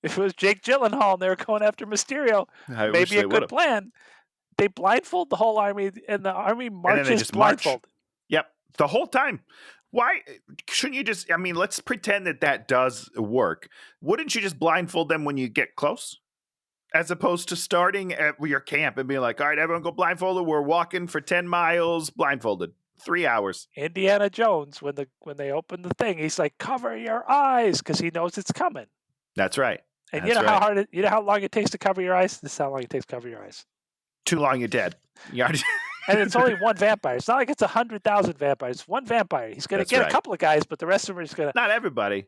If it was Jake Gyllenhaal and they were going after Mysterio, maybe a good plan. They blindfold the whole army, and the army marches blindfolded. Yep, the whole time. Why shouldn't you just? I mean, let's pretend that does work. Wouldn't you just blindfold them when you get close, as opposed to starting at your camp and being like, "All right, everyone, go blindfolded. We're walking for 10 miles, blindfolded, 3 hours." Indiana Jones, when they open the thing, he's like, "Cover your eyes," because he knows it's coming. That's right. And That's right. you know how long it takes to cover your eyes? This is how long it takes to cover your eyes. Too long, you're dead. You already- And it's only one vampire. It's not like it's 100,000 vampires. It's one vampire. He's going to That's get right. a couple of guys, but the rest of them are just going to. Not everybody,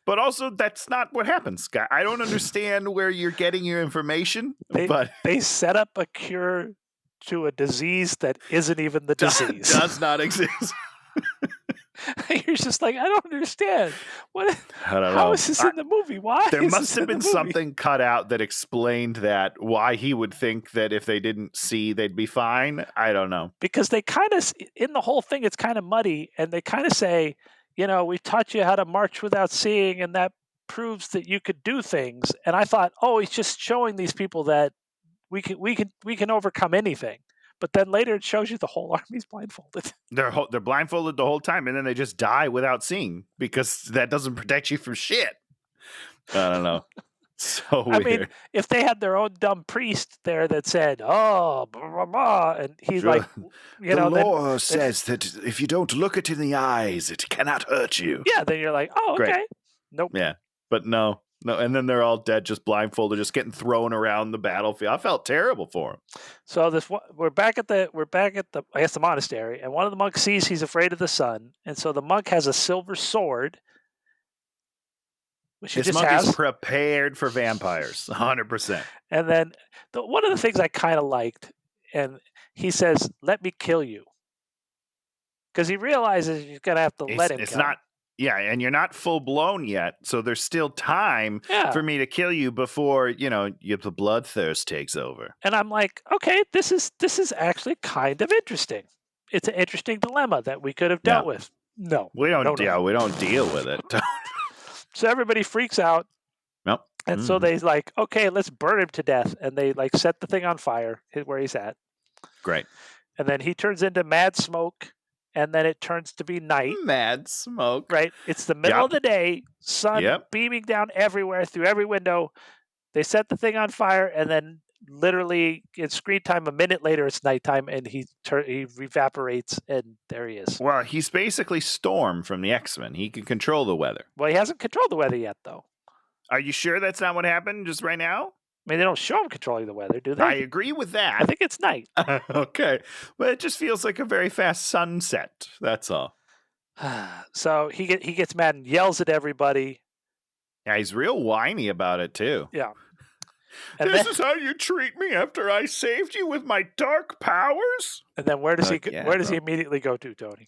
but also that's not what happens, Scott. I don't understand where you're getting your information, but They set up a cure to a disease that isn't even the disease. does not exist. You're just like, I don't understand. What? I don't know. How is this in the movie? Why? There is must this have in the been movie? something cut out that explained that, why he would think that if they didn't see, they'd be fine. I don't know. Because they kind of, in the whole thing, it's kind of muddy, and they kind of say, we've taught you how to march without seeing, and that proves that you could do things. And I thought, oh, he's just showing these people that we can overcome anything. But then later it shows you the whole army's blindfolded. They're blindfolded the whole time, and then they just die without seeing, because that doesn't protect you from shit. I don't know. So weird. I mean, if they had their own dumb priest there that said, "Oh, blah, blah, blah," and he's Sure. like, the law says that if you don't look it in the eyes, it cannot hurt you. Yeah, then you're like, "Oh, okay." Great. Nope. Yeah, but no, and then they're all dead, just blindfolded, just getting thrown around the battlefield. I felt terrible for them. So we're back at the I guess the monastery, and one of the monks sees he's afraid of the sun, and so the monk has a silver sword, which he This just monk has. is prepared for vampires, 100%. And then one of the things I kind of liked, and he says, "Let me kill you," because he realizes you're gonna have to let him. It's kill him. not. Yeah, and you're not full blown yet, so there's still time for me to kill you before the bloodthirst takes over. And I'm like, okay, this is actually kind of interesting. It's an interesting dilemma that we could have dealt with. No, we don't. No. We don't deal with it. So everybody freaks out. Nope. And so they like, okay, let's burn him to death, and they like set the thing on fire where he's at. Great. And then he turns into mad smoke. And then it turns to be night. Mad smoke. Right? It's the middle of the day, sun beaming down everywhere through every window. They set the thing on fire, and then literally in screen time, a minute later, it's nighttime, and he evaporates, and there he is. Well, he's basically Storm from the X-Men. He can control the weather. Well, he hasn't controlled the weather yet, though. Are you sure that's not what happened just right now? I mean, they don't show him controlling the weather, do they? I agree with that. I think it's night. Okay. But it just feels like a very fast sunset. That's all. So he gets mad and yells at everybody. Yeah, he's real whiny about it, too. Yeah. This is how you treat me after I saved you with my dark powers? And then where does he immediately go to, Tony?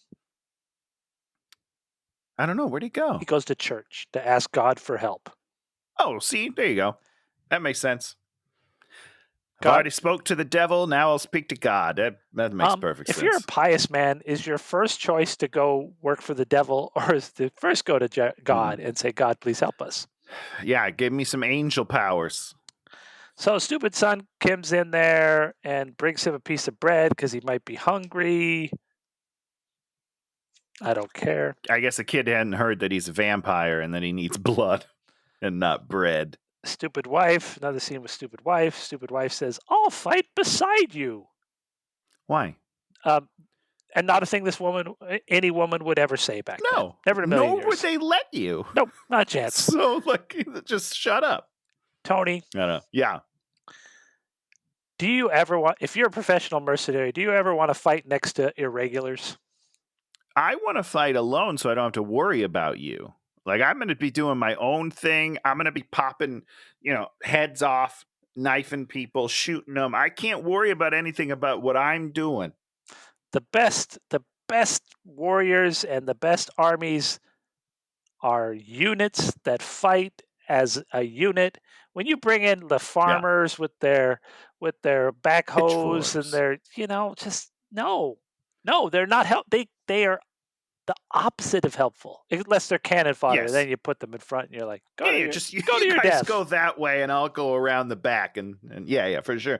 I don't know. Where'd he go? He goes to church to ask God for help. Oh, see? There you go. That makes sense. I've already spoke to the devil. Now I'll speak to God. That makes perfect sense. If you're a pious man, is your first choice to go work for the devil, or is to first go to God and say, God, please help us? Yeah, give me some angel powers. So stupid son comes in there and brings him a piece of bread because he might be hungry. I don't care. I guess the kid hadn't heard that he's a vampire and that he needs blood and not bread. Stupid wife. Another scene with stupid wife. Stupid wife says, "I'll fight beside you." Why? And not a thing any woman would ever say back then. Never in a million years. Nor would they let you. Nope, not a chance. So, just shut up. Tony. I know. Yeah. Do you ever if you're a professional mercenary, do you ever want to fight next to irregulars? I want to fight alone so I don't have to worry about you. Like, I'm going to be doing my own thing. I'm going to be popping, heads off, knifing people, shooting them. I can't worry about anything about what I'm doing. The best warriors and the best armies are units that fight as a unit. When you bring in the farmers with their backhoes and their, just no, they're not they are the opposite of helpful, unless they're cannon fodder. Then you put them in front, and you're like, go to your death. Go that way, and I'll go around the back, and yeah, for sure.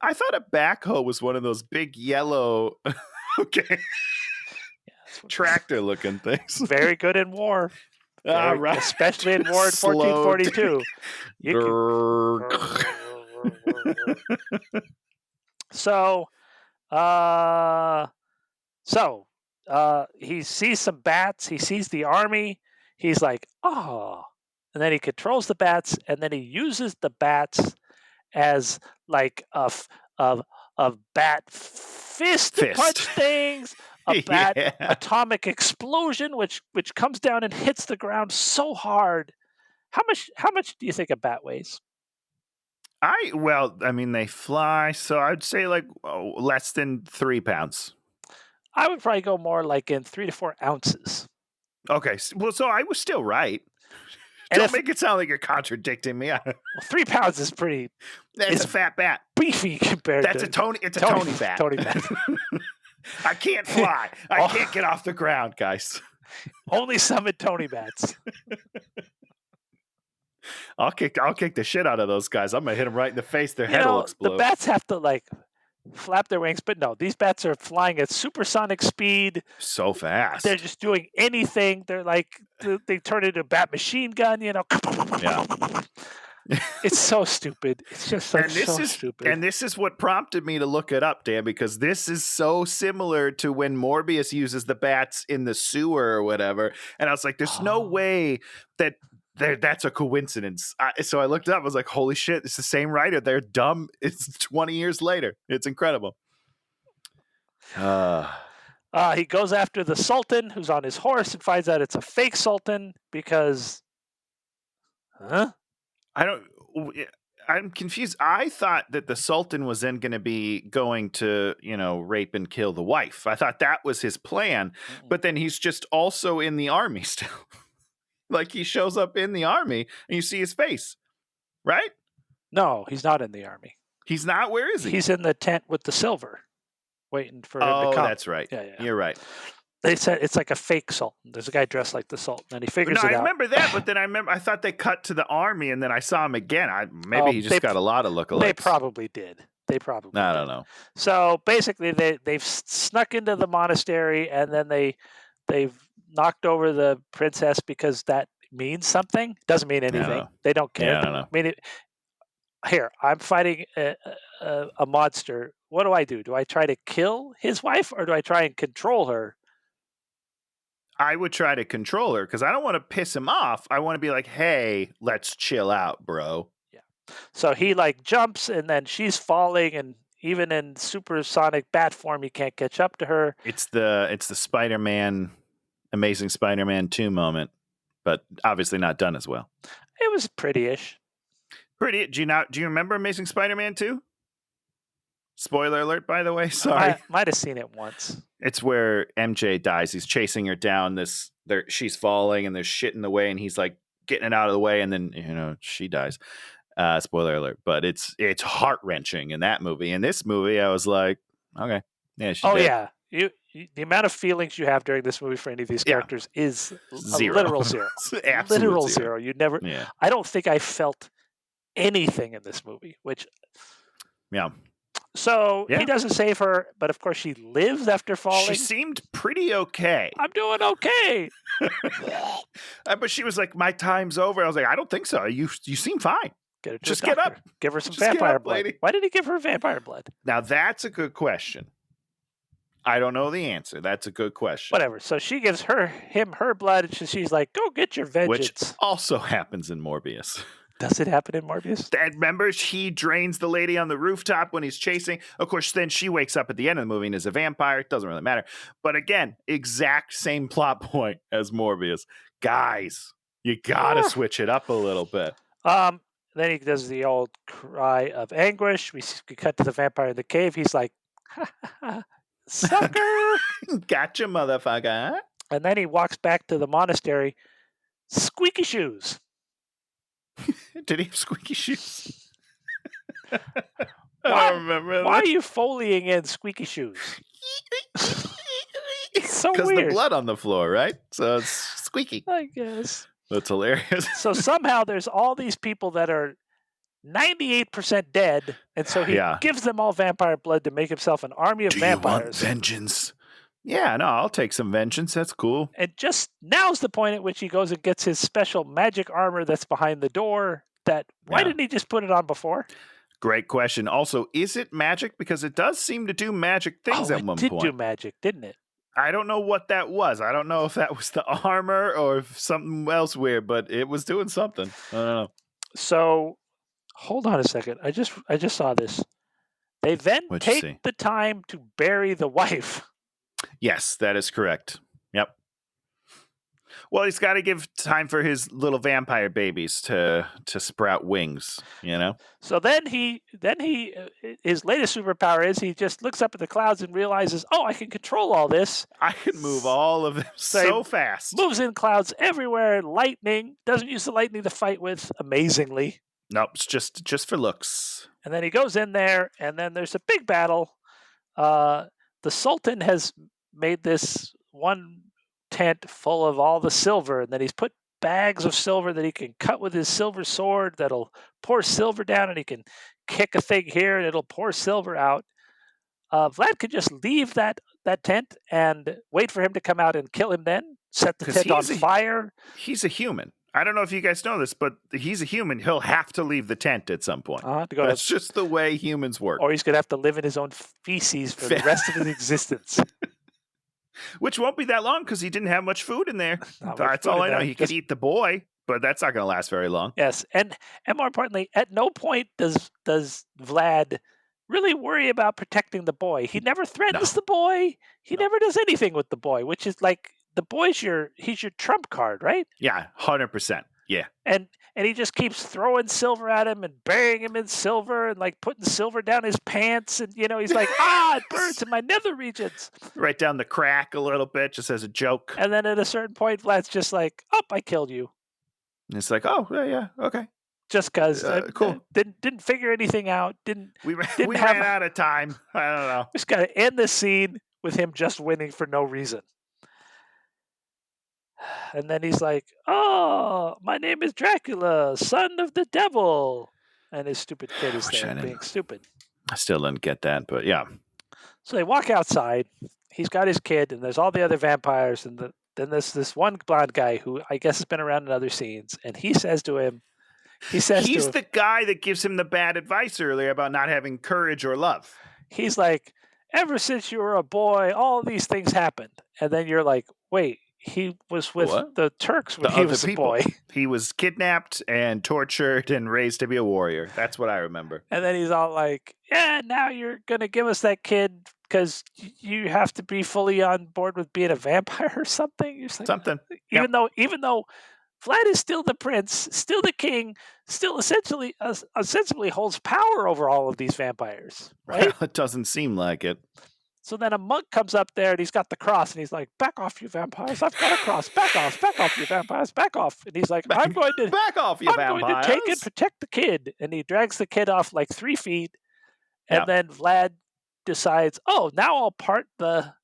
I thought a backhoe was one of those big yellow. Okay. tractor-looking things. Very good in war. All right. Especially in war in Slow 1442. So, he sees some bats. He sees the army. He's like, oh. And then he controls the bats, and then he uses the bats as like a bat fist to punch things, a bat atomic explosion, which comes down and hits the ground so hard. How much do you think a bat weighs? I mean, they fly, so I'd say like less than 3 pounds. I would probably go more like in 3 to 4 ounces. Okay, well, so I was still right. And Don't make it sound like you're contradicting me. 3 pounds is pretty. It's a fat bat. Beefy compared That's to. a Tony. It's a Tony bat. Tony bat. I can't fly. I can't get off the ground, guys. Only summon Tony bats. I'll kick the shit out of those guys. I'm gonna hit them right in the face. Their head will explode. The bats have to like flap their wings, but no, these bats are flying at supersonic speed. So fast. They're just doing anything. They're like they turn into a bat machine gun. Yeah. It's so stupid. It's just like stupid. And this is what prompted me to look it up, Dan, because this is so similar to when Morbius uses the bats in the sewer or whatever. And I was like, there's no way that's a coincidence. So I looked it up. I was like, holy shit, it's the same writer. They're dumb. It's 20 years later. It's incredible. He goes after the Sultan, who's on his horse, and finds out it's a fake Sultan because... Huh? I'm confused. I thought that the Sultan was then going to be going to, rape and kill the wife. I thought that was his plan. But then he's just also in the army still. Like he shows up in the army and you see his face, right? No, he's not in the army. He's not? Where is he? He's in the tent with the silver, waiting for him to come. Oh, that's right. Yeah. You're right. They said it's like a fake Sultan. There's a guy dressed like the Sultan, and he figures it out. I remember that, but then I thought they cut to the army, and then I saw him again. Maybe he just got a lot of lookalikes. They probably did. I don't know. So basically, they've snuck into the monastery, and then they've knocked over the princess because that means something. Doesn't mean anything. They don't care. Yeah, I don't know. I mean, here I'm fighting a monster. What do? Do I try to kill his wife, or do I try and control her? I would try to control her because I don't want to piss him off. I want to be like, hey, let's chill out, bro. Yeah. So he like jumps, and then she's falling, and even in supersonic bat form, he can't catch up to her. It's the Spider-Man, Amazing Spider-Man 2 moment, but obviously not done as well. It was pretty-ish. Pretty. Do you remember Amazing Spider-Man 2? Spoiler alert, by the way. Sorry. I might have seen it once. It's where MJ dies. He's chasing her down. She's falling, and there's shit in the way, and he's like getting it out of the way, and then she dies. Spoiler alert. But it's heart-wrenching in that movie. In this movie, I was like, okay, yeah. Yeah. The amount of feelings you have during this movie for any of these characters is zero. A literal zero. Absolute zero. You never. Yeah. I don't think I felt anything in this movie. Which. Yeah. So he doesn't save her, but of course she lives after falling. She seemed pretty okay. I'm doing okay. But she was like, my time's over. I was like, I don't think so. You seem fine. Just get up. Give her some vampire blood. Lady. Why did he give her vampire blood? Now that's a good question. I don't know the answer. That's a good question. Whatever. So she gives him her blood, and she's like, go get your vengeance. Which also happens in Morbius. Does it happen in Morbius? Remember, he drains the lady on the rooftop when he's chasing. Of course, then she wakes up at the end of the movie and is a vampire. It doesn't really matter. But again, exact same plot point as Morbius. Guys, you gotta switch it up a little bit. Then he does the old cry of anguish. We cut to the vampire in the cave. He's like, sucker. Gotcha, motherfucker. And then he walks back to the monastery. Squeaky shoes. Did he have squeaky shoes? I don't remember. Why are you foleying in squeaky shoes? It's so weird. Because the blood on the floor, right? So it's squeaky. I guess. That's hilarious. So somehow there's all these people that are 98% dead, and so he gives them all vampire blood to make himself an army of vampires. You want vengeance? Yeah, no, I'll take some vengeance. That's cool. And just now's the point at which he goes and gets his special magic armor that's behind the door. Why Yeah. didn't he just put it on before? Great question. Also, is it magic? Because it does seem to do magic things at it one did point. do magic, didn't it? I don't know what that was. I don't know if that was the armor or if something else weird, but it was doing something. I don't know. So hold on a second. I just saw this. They then What'd you take see? the time to bury the wife. Yes, that is correct. Yep. Well, he's got to give time for his little vampire babies to sprout wings, you know? So then his latest superpower is he just looks up at the clouds and realizes, oh, I can control all this. I can move all of them so fast. Moves in clouds everywhere, lightning, doesn't use the lightning to fight with, amazingly. Nope, it's just for looks. And then he goes in there, and then there's a big battle. The Sultan has made this one tent full of all the silver, and then he's put bags of silver that he can cut with his silver sword that'll pour silver down, and he can kick a thing here and it'll pour silver out. Vlad could just leave that tent and wait for him to come out and kill him then, set the 'Cause tent on fire. He's a human. I don't know if you guys know this, but he's a human. He'll have to leave the tent at some point. That's just the way humans work. Or he's going to have to live in his own feces for the rest of his existence. Which won't be that long because he didn't have much food in there. Not much That's food all in I know. there. He could eat the boy, but that's not going to last very long. Yes, and more importantly, at no point does Vlad really worry about protecting the boy. He never threatens the boy. He never does anything with the boy, which is like the boy's he's your trump card, right? Yeah, 100%. Yeah. And he just keeps throwing silver at him and burying him in silver and like putting silver down his pants, and he's like, it burns in my nether regions. Right down the crack a little bit, just as a joke. And then at a certain point, Vlad's just like, I killed you. And it's like, oh yeah, okay. Just because cool. Didn't figure anything out. We ran out of time. I don't know. Just got to end the scene with him just winning for no reason. And then he's like, oh, my name is Dracula, son of the devil. And his stupid kid is there being stupid. I still didn't get that, but yeah. So they walk outside. He's got his kid, and there's all the other vampires. And then there's this one blonde guy who I guess has been around in other scenes. And he says to him, he's the guy that gives him the bad advice earlier about not having courage or love. He's like, ever since you were a boy, all these things happened. And then you're like, wait, he was with the Turks when he was a boy. He was kidnapped and tortured and raised to be a warrior. That's what I remember. And then he's all like, yeah, now you're going to give us that kid because you have to be fully on board with being a vampire or something. You're like, something. Even though Vlad is still the prince, still the king, still essentially holds power over all of these vampires, right? Well, it doesn't seem like it. So then a monk comes up there and he's got the cross and he's like, back off, you vampires. I've got a cross. Back off, you vampires. Back off. And he's like, I'm going to back off, you vampires. I'm going to take and protect the kid. And he drags the kid off like 3 feet. And then Vlad decides, now I'll part the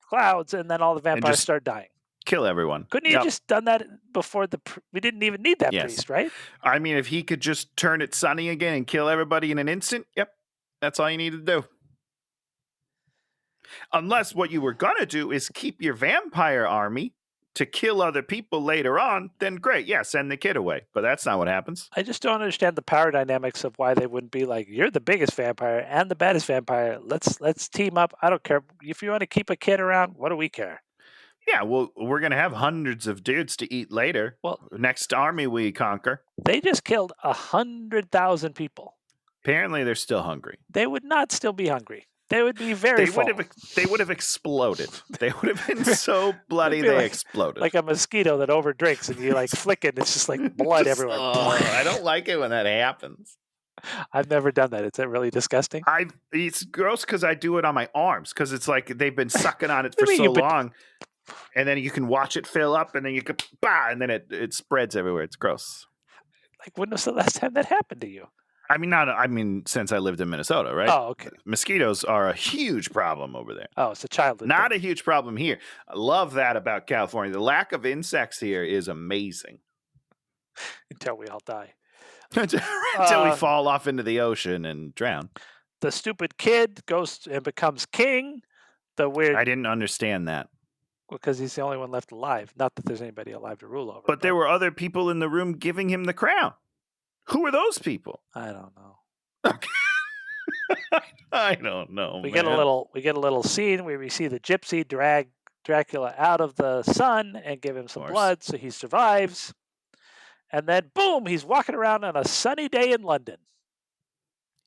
clouds. And then all the vampires start dying. Kill everyone. Couldn't he have just done that before we didn't even need that priest, right? I mean, if he could just turn it sunny again and kill everybody in an instant, that's all you need to do. Unless what you were going to do is keep your vampire army to kill other people later on, then great. Yeah, send the kid away. But that's not what happens. I just don't understand the power dynamics of why they wouldn't be like, you're the biggest vampire and the baddest vampire. Let's team up. I don't care. If you want to keep a kid around, what do we care? Yeah, well, we're going to have hundreds of dudes to eat later. Well, next army we conquer. They just killed 100,000 people. Apparently, they're still hungry. They would not still be hungry. They would be very full. They would have exploded. They would have been so bloody they exploded. Like a mosquito that overdrinks and you like flick it and it's just like blood everywhere. I don't like it when that happens. I've never done that. Is that really disgusting? It's gross because I do it on my arms because it's like they've been sucking on it for so long. And then you can watch it fill up and then you can, and then it spreads everywhere. It's gross. Like, when was the last time that happened to you? I mean, since I lived in Minnesota, right? Oh, okay. Mosquitoes are a huge problem over there. Oh, it's a childhood Not thing. a huge problem here. I love that about California. The lack of insects here is amazing. Until we all die. Until we fall off into the ocean and drown. The stupid kid goes and becomes king. the weird I didn't understand that. because he's the only one left alive. Not that there's anybody alive to rule over. But there were other people in the room giving him the crown. Who are those people? I don't know. I don't know. We get a little scene where we see the gypsy drag Dracula out of the sun and give him some course. blood so he survives. And then boom, he's walking around on a sunny day in London.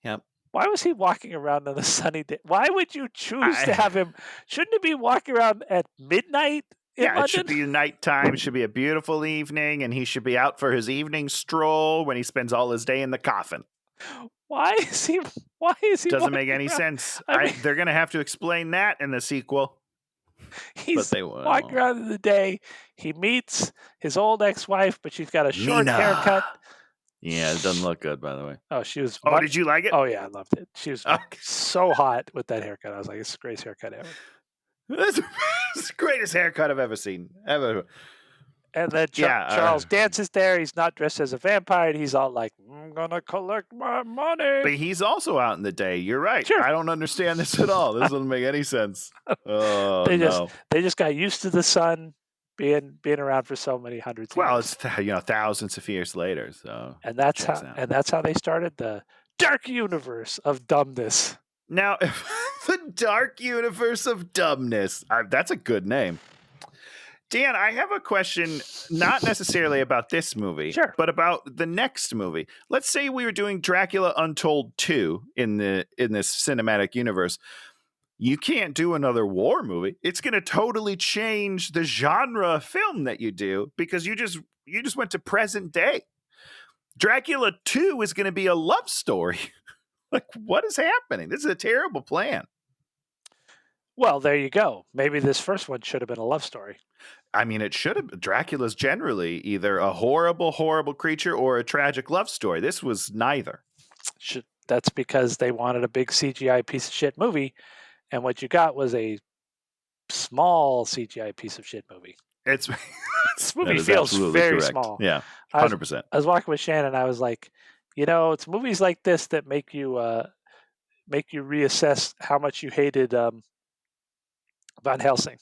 Yep. Why was he walking around on a sunny day? Why would you choose to have him? Shouldn't he be walking around at midnight in London? It should be nighttime. It should be a beautiful evening, and he should be out for his evening stroll when he spends all his day in the coffin. Why is he? Doesn't make any sense. They're going to have to explain that in the sequel. He's walking around in the day. He meets his old ex-wife, but she's got a short haircut. Yeah, it doesn't look good, by the way. Oh, she was. Oh, did you like it? Oh, yeah, I loved it. She was so hot with that haircut. I was like, it's the greatest haircut ever. That's the greatest haircut I've ever seen. Ever. And then Charles dances there. He's not dressed as a vampire. And he's all like, I'm going to collect my money. But he's also out in the day. You're right. Sure. I don't understand this at all. This doesn't make any sense. Oh, they just got used to the sun being around for so many hundreds of years. Well, it's thousands of years later. So that's how they started the dark universe of dumbness. Now, the dark universe of dumbness. That's a good name. Dan, I have a question, not necessarily about this movie, but about the next movie. Let's say we were doing Dracula Untold 2 in this cinematic universe. You can't do another war movie. It's going to totally change the genre of film that you do because you just went to present day. Dracula 2 is going to be a love story. Like, what is happening? This is a terrible plan. Well, there you go. Maybe this first one should have been a love story. I mean, it should have. Dracula's generally either a horrible, horrible creature or a tragic love story. This was neither. That's because they wanted a big CGI piece of shit movie, and what you got was a small CGI piece of shit movie. This movie feels very small. Yeah, 100%. I was walking with Shannon. I was like, it's movies like this that make you reassess how much you hated Van Helsing.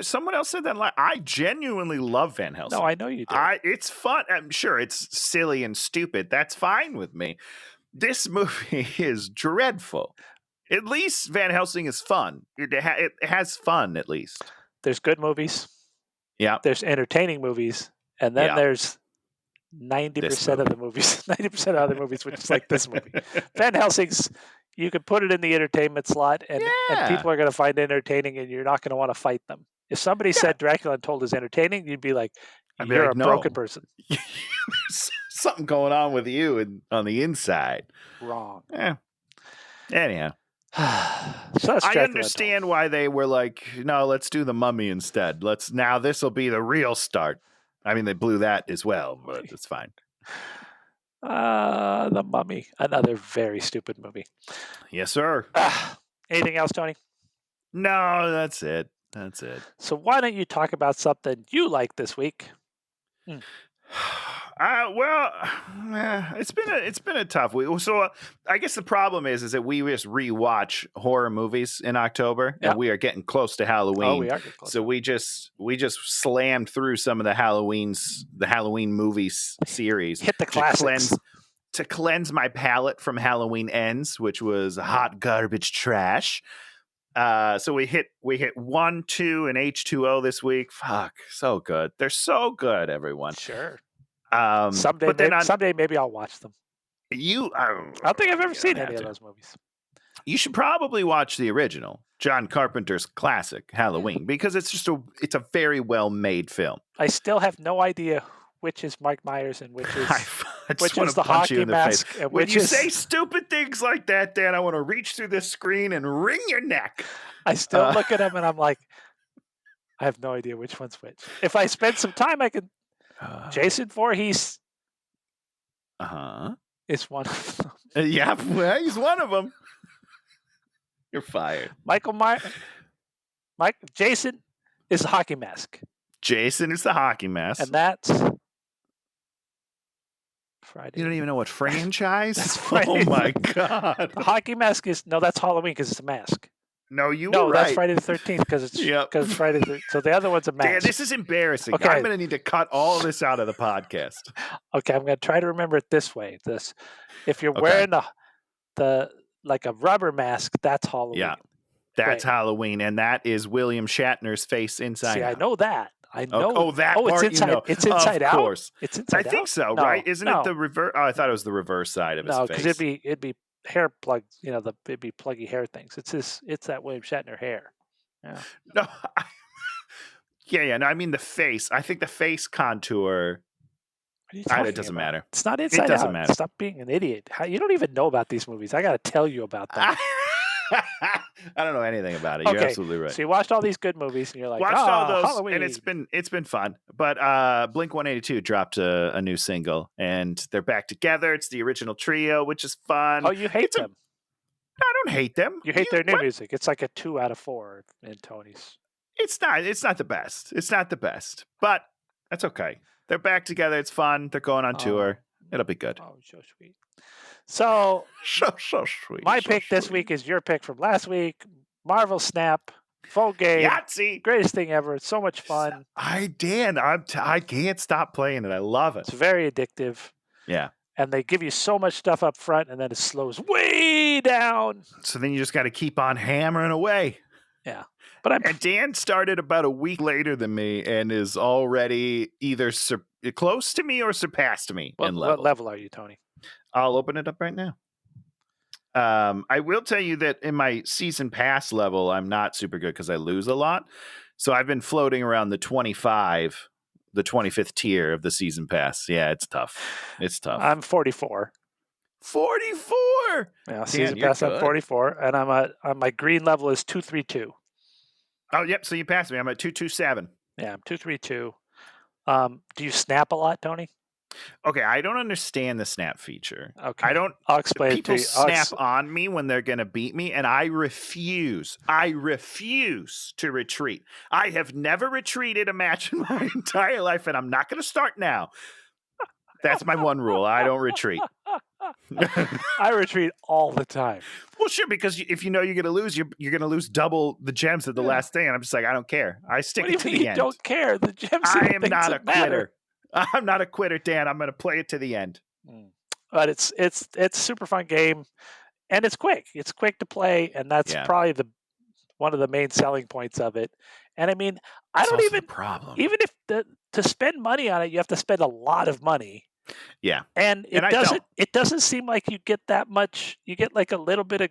Someone else said that line. I genuinely love Van Helsing. No, I know you do. It's fun. I'm sure it's silly and stupid. That's fine with me. This movie is dreadful. At least Van Helsing is fun. It has fun, at least. There's good movies. Yeah. There's entertaining movies. And then there's 90% of the movies. 90% of other movies, which is like this movie. Van Helsing's, you can put it in the entertainment slot, and people are going to find it entertaining, and you're not going to want to fight them. If somebody said Dracula Untold is entertaining, you'd be like, you're a broken person. There's something going on with you on the inside. Wrong. Yeah. Anyhow. So I understand why they were like, no, let's do the Mummy instead. Now this will be the real start. I mean, they blew that as well, but it's fine. The Mummy, another very stupid movie. Yes, sir. Anything else, Tony? No, that's it. So why don't you talk about something you like this week? It's been a tough week. So I guess the problem is that we just rewatch horror movies in October, and we are getting close to Halloween. Oh, we are getting close. So we just slammed through some of the Halloween movies series. Hit the classics. To cleanse my palate from Halloween Ends, which was hot garbage trash. So we hit 1, 2, and H2O this week. Fuck, so good. They're so good, everyone. Sure. Someday maybe I'll watch them. I don't think I've ever seen any of those movies. You should probably watch the original, John Carpenter's classic Halloween, because it's a very well made film. I still have no idea which is Mike Myers and which is the hockey mask. When you say stupid things like that, Dan, I want to reach through this screen and wring your neck. I still look at him and I'm like, I have no idea which one's which. If I spend some time, I could. Jason Voorhees. Is one of them. Yeah, well, he's one of them. You're fired. Jason is the hockey mask. Jason is the hockey mask. And that's Friday. You don't even know what franchise? That's Friday. Oh my god! The hockey mask is that's Halloween because it's a mask. No, you No, were that's right. Friday the 13th because it's Yep. because Friday. So the other one's a mask. Dan, this is embarrassing. Okay. I'm going to need to cut all this out of the podcast. Okay, I'm going to try to remember it this way. If you're Okay. wearing the like a rubber mask, that's Halloween. Yeah, that's Wait. Halloween, and that is William Shatner's face inside. See, out. I know that. I know. Oh, that it's part inside. you know. It's inside of out. course. It's inside I out. think so, No, right? Isn't no. it the reverse? Oh, I thought it was the reverse side of his No, face. because it'd be hair plugs. It'd be pluggy hair things. It's that William Shatner hair. Yeah. No. Yeah. No, I mean the face. I think the face contour. What are you talking It doesn't about? matter. It's not inside doesn't out. matter. Stop being an idiot. You don't even know about these movies. I got to tell you about them. I don't know anything about it. You're Okay, absolutely right. So you watched all these good movies, and you're like, Watched all those, Halloween. and it's been fun. But Blink 182 dropped a new single, and they're back together. It's the original trio, which is fun. Oh, you hate them. I don't hate them. You hate their new music. It's like a 2 out of 4 in Tony's. It's not the best. It's not the best, but that's okay. They're back together. It's fun. They're going on tour. It'll be good. Oh, so sweet. So sweet. My pick this week is your pick from last week. Marvel Snap, full game, Yahtzee, greatest thing ever. It's so much fun. I can't stop playing it. I love it. It's very addictive. Yeah. And they give you so much stuff up front, and then it slows way down. So then you just got to keep on hammering away. Yeah. And Dan started about a week later than me and is already either close to me or surpassed me in level. What level are you, Tony? I'll open it up right now. I will tell you that in my season pass level, I'm not super good because I lose a lot. So I've been floating around the 25th tier of the season pass. Yeah, it's tough. It's tough. I'm 44. 44. Yeah, season pass. I'm 44, and I'm my green level is 232. Oh, yep. So you passed me. I'm at 227. Yeah, I'm 232. Do you snap a lot, Tony? Okay, I don't understand the snap feature. Okay, I'll explain it to you. People snap on me when they're going to beat me, and I refuse. I refuse to retreat. I have never retreated a match in my entire life, and I'm not going to start now. That's my one rule. I don't retreat. I retreat all the time. Well, sure, because if you know you're going to lose, you're going to lose double the gems at the last day, and I'm just like, I don't care. I stick it to the end. You don't care. The gems. I am not a quitter. Matter. I'm not a quitter, Dan. I'm going to play it to the end. But it's a super fun game, and it's quick. It's quick to play, and that's probably one of the main selling points of it. And I mean, I don't even problem. Even if to spend money on it, you have to spend a lot of money. Yeah, and it doesn't seem like you get that much. You get like a little bit of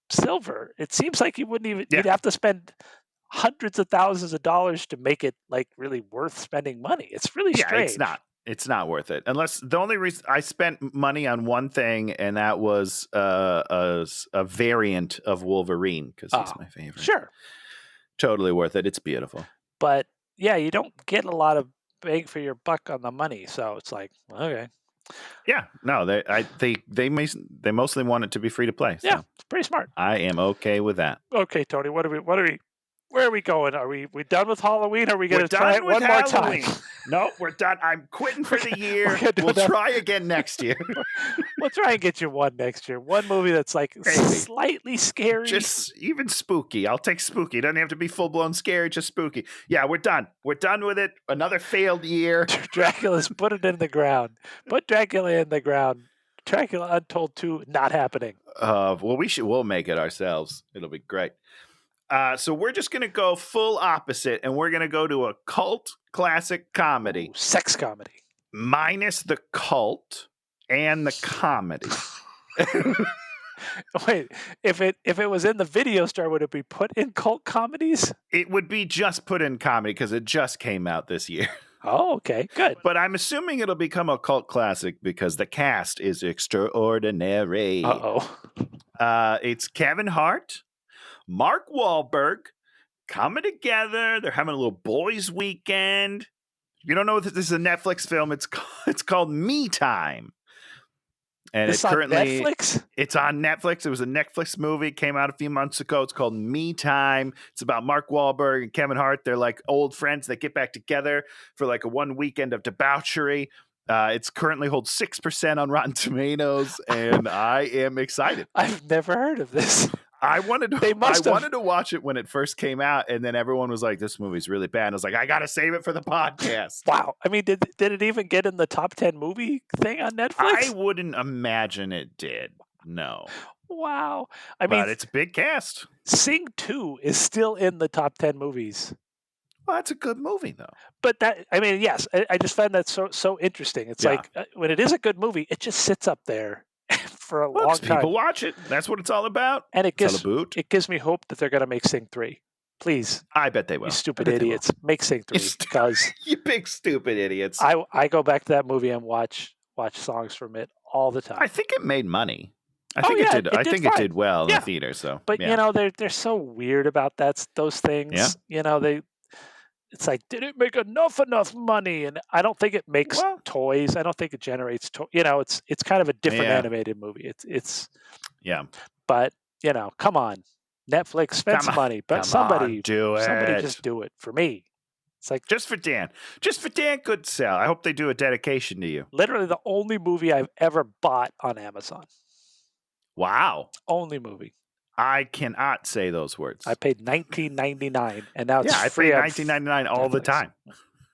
silver. It seems like you wouldn't even. You'd have to spend hundreds of thousands of dollars to make it like really worth spending money. It's really strange. It's not worth it. Unless the only reason I spent money on one thing, and that was a variant of Wolverine because he's my favorite. Sure, totally worth it. It's beautiful. But yeah, you don't get a lot of bang for your buck on the money, so it's like okay. Yeah, no, they mostly want it to be free to play. So yeah, it's pretty smart. I am okay with that. Okay, Tony, where are we going? Are we done with Halloween? Or are we going to try it one more time? No, we're done. I'm quitting for the year. We'll try again next year. We'll try and get you one next year. One movie that's like slightly scary. Just even spooky. I'll take spooky. It doesn't have to be full-blown scary, just spooky. Yeah, we're done. We're done with it. Another failed year. Dracula's put it in the ground. Put Dracula in the ground. Dracula Untold 2, not happening. Well, we'll make it ourselves. It'll be great. So we're just going to go full opposite, and we're going to go to a cult classic comedy. Sex comedy. Minus the cult and the comedy. Wait, if it was in the video store, would it be put in cult comedies? It would be just put in comedy because it just came out this year. Oh, okay, good. But I'm assuming it'll become a cult classic because the cast is extraordinary. It's Kevin Hart, Mark Wahlberg coming together. They're having a little boys' weekend. If you don't know if this is a Netflix film, it's called Me Time. And it's currently on Netflix? It's on Netflix. It was a Netflix movie. It came out a few months ago. It's called Me Time. It's about Mark Wahlberg and Kevin Hart. They're like old friends that get back together for like a one weekend of debauchery. It's currently holds 6% on Rotten Tomatoes, and I am excited. I've never heard of this. I wanted They to must have- wanted to watch it when it first came out, and then everyone was like, "This movie's really bad." And I was like, "I gotta save it for the podcast." Wow. I mean, did it even get in the top 10 movie thing on Netflix? I wouldn't imagine it did. No, Wow. I mean, but it's a big cast. Sing 2 is still in the top 10 movies. Well, that's a good movie, though. But that, I mean, yes, I just find that so interesting. It's Yeah. like when it is a good movie, it just sits up there for a Well, long 'cause time. people watch it. That's what it's all about. And it It's all about. gives me hope that they're going to make Sing 3. Please, I bet they will. you I stupid bet they will. idiots, make Sing 3 because You big stupid idiots. I go back to that movie and watch songs from it all the time. I think it made money. I Oh, think yeah, it did. it I did think fine. it did well in Yeah. the theater. So, But yeah. you know, they're so weird about those things. Yeah. You know, it's like, did it make enough money? And I don't think it makes Well- toys. I don't think it generates you know, it's kind of a different Yeah. animated movie. It's Yeah. but you know, come on. Netflix spend Come some on. money, but Come somebody on, do it. somebody just do it for me. It's like Just for Dan. Just for Dan Goodsell. I hope they do a dedication to you. literally the only movie I've ever bought on Amazon. Wow. Only movie. I cannot say those words. I paid $19.99 and now it's yeah, I free pay on $19.99 all the Netflix. time.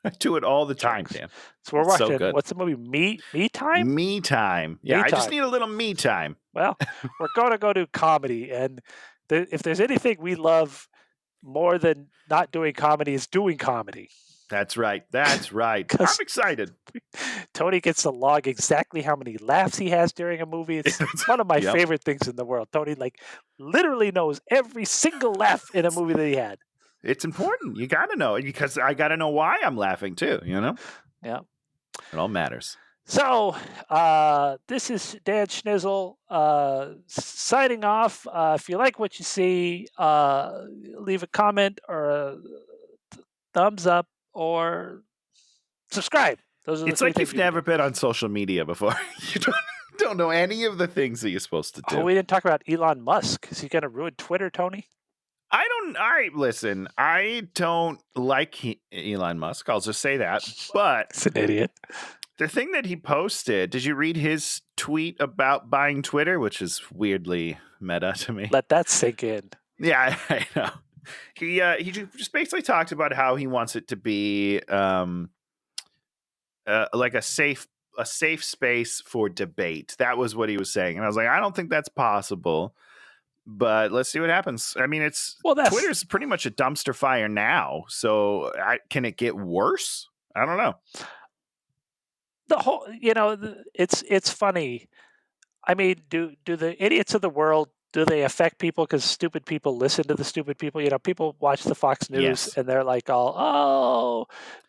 I do it all the time, Jokes. Dan. So we're It's so watching good. what's the movie? Me Time? Me time. Yeah, Me I just time. need a little me time. Well, we're going to go to comedy, and if there's anything we love more than not doing comedy, is doing comedy. That's right. That's right. I'm 'Cause- excited. Tony gets to log exactly how many laughs he has during a movie. It's one of my Yep. favorite things in the world. Tony like literally knows every single laugh in a movie that he had. It's important. You got to know because I got to know why I'm laughing too, you know? Yeah. It all matters. So this is Dan Schnizzle signing off. If you like what you see, leave a comment or a thumbs up or subscribe. Those are the It's three like things you've you can never been on social media before. You don't know any of the things that you're supposed to do. do. Oh, we didn't talk about Elon Musk. Is he going to ruin Twitter, Tony? Listen, I don't like Elon Musk. I'll just say that. But He's an idiot. the thing that he posted, did you read his tweet about buying Twitter, which is weirdly meta to me? Let that sink in. Yeah, I know. He just basically talked about how he wants it to be like a safe space for debate. That was what he was saying, and I was like, I don't think that's possible. But let's see what happens. I mean, Twitter's pretty much a dumpster fire now. So can it get worse? I don't know. The whole, you know, it's funny. I mean, do the idiots of the world, do they affect people because stupid people listen to the stupid people? You know, people watch the Fox News Yes. and they're like,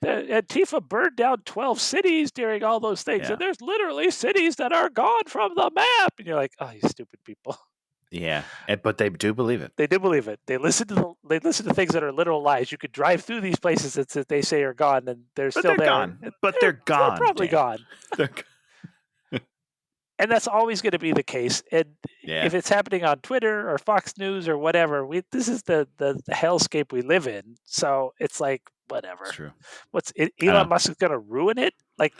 Antifa burned down 12 cities during all those things. Yeah. And there's literally cities that are gone from the map. And you're like, oh, you stupid people. Yeah, but they do believe it. They do believe it. They listen to things that are literal lies. You could drive through these places that they say are gone, and they're But still they're there. gone. But they're gone. They're probably Dan. gone. They're And that's always going to be the case. And Yeah. if it's happening on Twitter or Fox News or whatever, this is the hellscape we live in. So it's like, whatever. It's true. Elon Musk is going to ruin it? Like,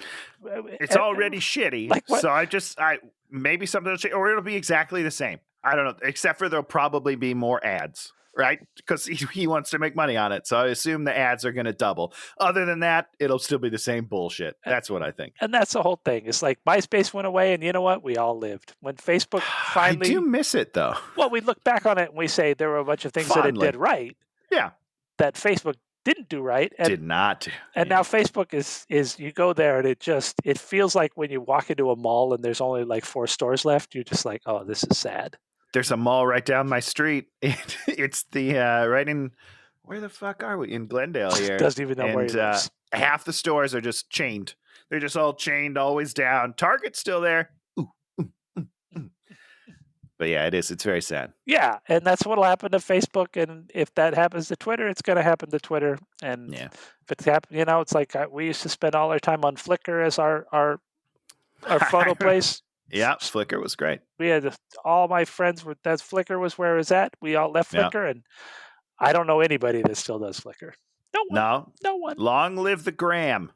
It's already shitty. like what? So I maybe something will change, or it'll be exactly the same. I don't know, except for there'll probably be more ads, right? Because he wants to make money on it. So I assume the ads are going to double. Other than that, it'll still be the same bullshit. That's what I think. And that's the whole thing. It's like MySpace went away, and you know what? We all lived. When Facebook finally... I do miss it, though. Well, we look back on it and we say there were a bunch of things that it Fondly. did right. Yeah. That Facebook didn't do right. And, Did not. and now Facebook is you go there and it feels like when you walk into a mall and there's only like 4 stores left, you're just like, oh, this is sad. There's a mall right down my street. It's the right in, where the fuck are we? In Glendale here. Doesn't even know where he lives. Half the stores are just chained. They're just all chained, always down. Target's still there. Ooh. But yeah, it is. It's very sad. Yeah, and that's what'll happen to Facebook, and if that happens to Twitter, it's going to happen to Twitter. And Yeah. if it's it's like we used to spend all our time on Flickr as our photo place. Yeah, Flickr was great. We had all my friends were that Flickr was where it was at. We all left Yeah. Flickr, and I don't know anybody that still does Flickr. No one. No. No one. Long live the gram.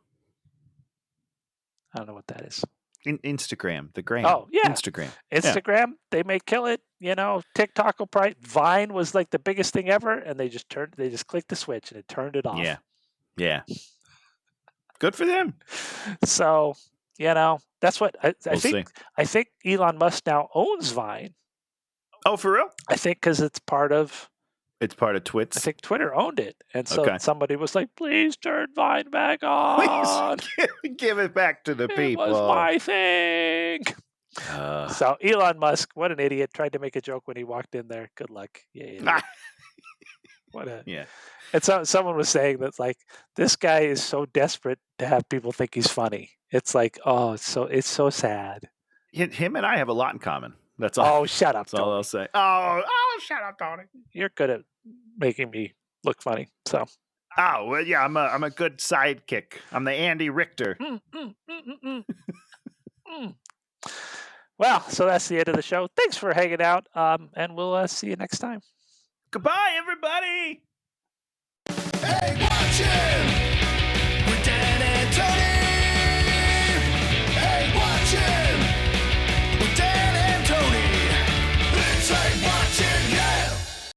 I don't know what that is. Instagram, the gram. Oh, yeah. Instagram. Instagram, they may kill it. TikTok will probably. Vine was like the biggest thing ever, and they just clicked the switch and it turned it off. Yeah. Good for them. So, that's what I We'll think. see. I think Elon Musk now owns Vine. Oh, for real? I think because it's part of. It's part of Twits. I think Twitter owned it, and so Okay. somebody was like, "Please turn Vine back on. Please give it back to the people." It was my thing." So Elon Musk, what an idiot! Tried to make a joke when he walked in there. Good luck, yeah. What a yeah. And so someone was saying that like this guy is so desperate to have people think he's funny. It's like, it's so sad. Him and I have a lot in common. That's all. Oh, shut up, That's all Tony. I'll say. Oh, shut up, Tony. You're good at making me look funny. So. Oh well, yeah. I'm a good sidekick. I'm the Andy Richter. Well, so that's the end of the show. Thanks for hanging out, and we'll see you next time. Goodbye, everybody. Hey, watch him! We're Dan and Tony!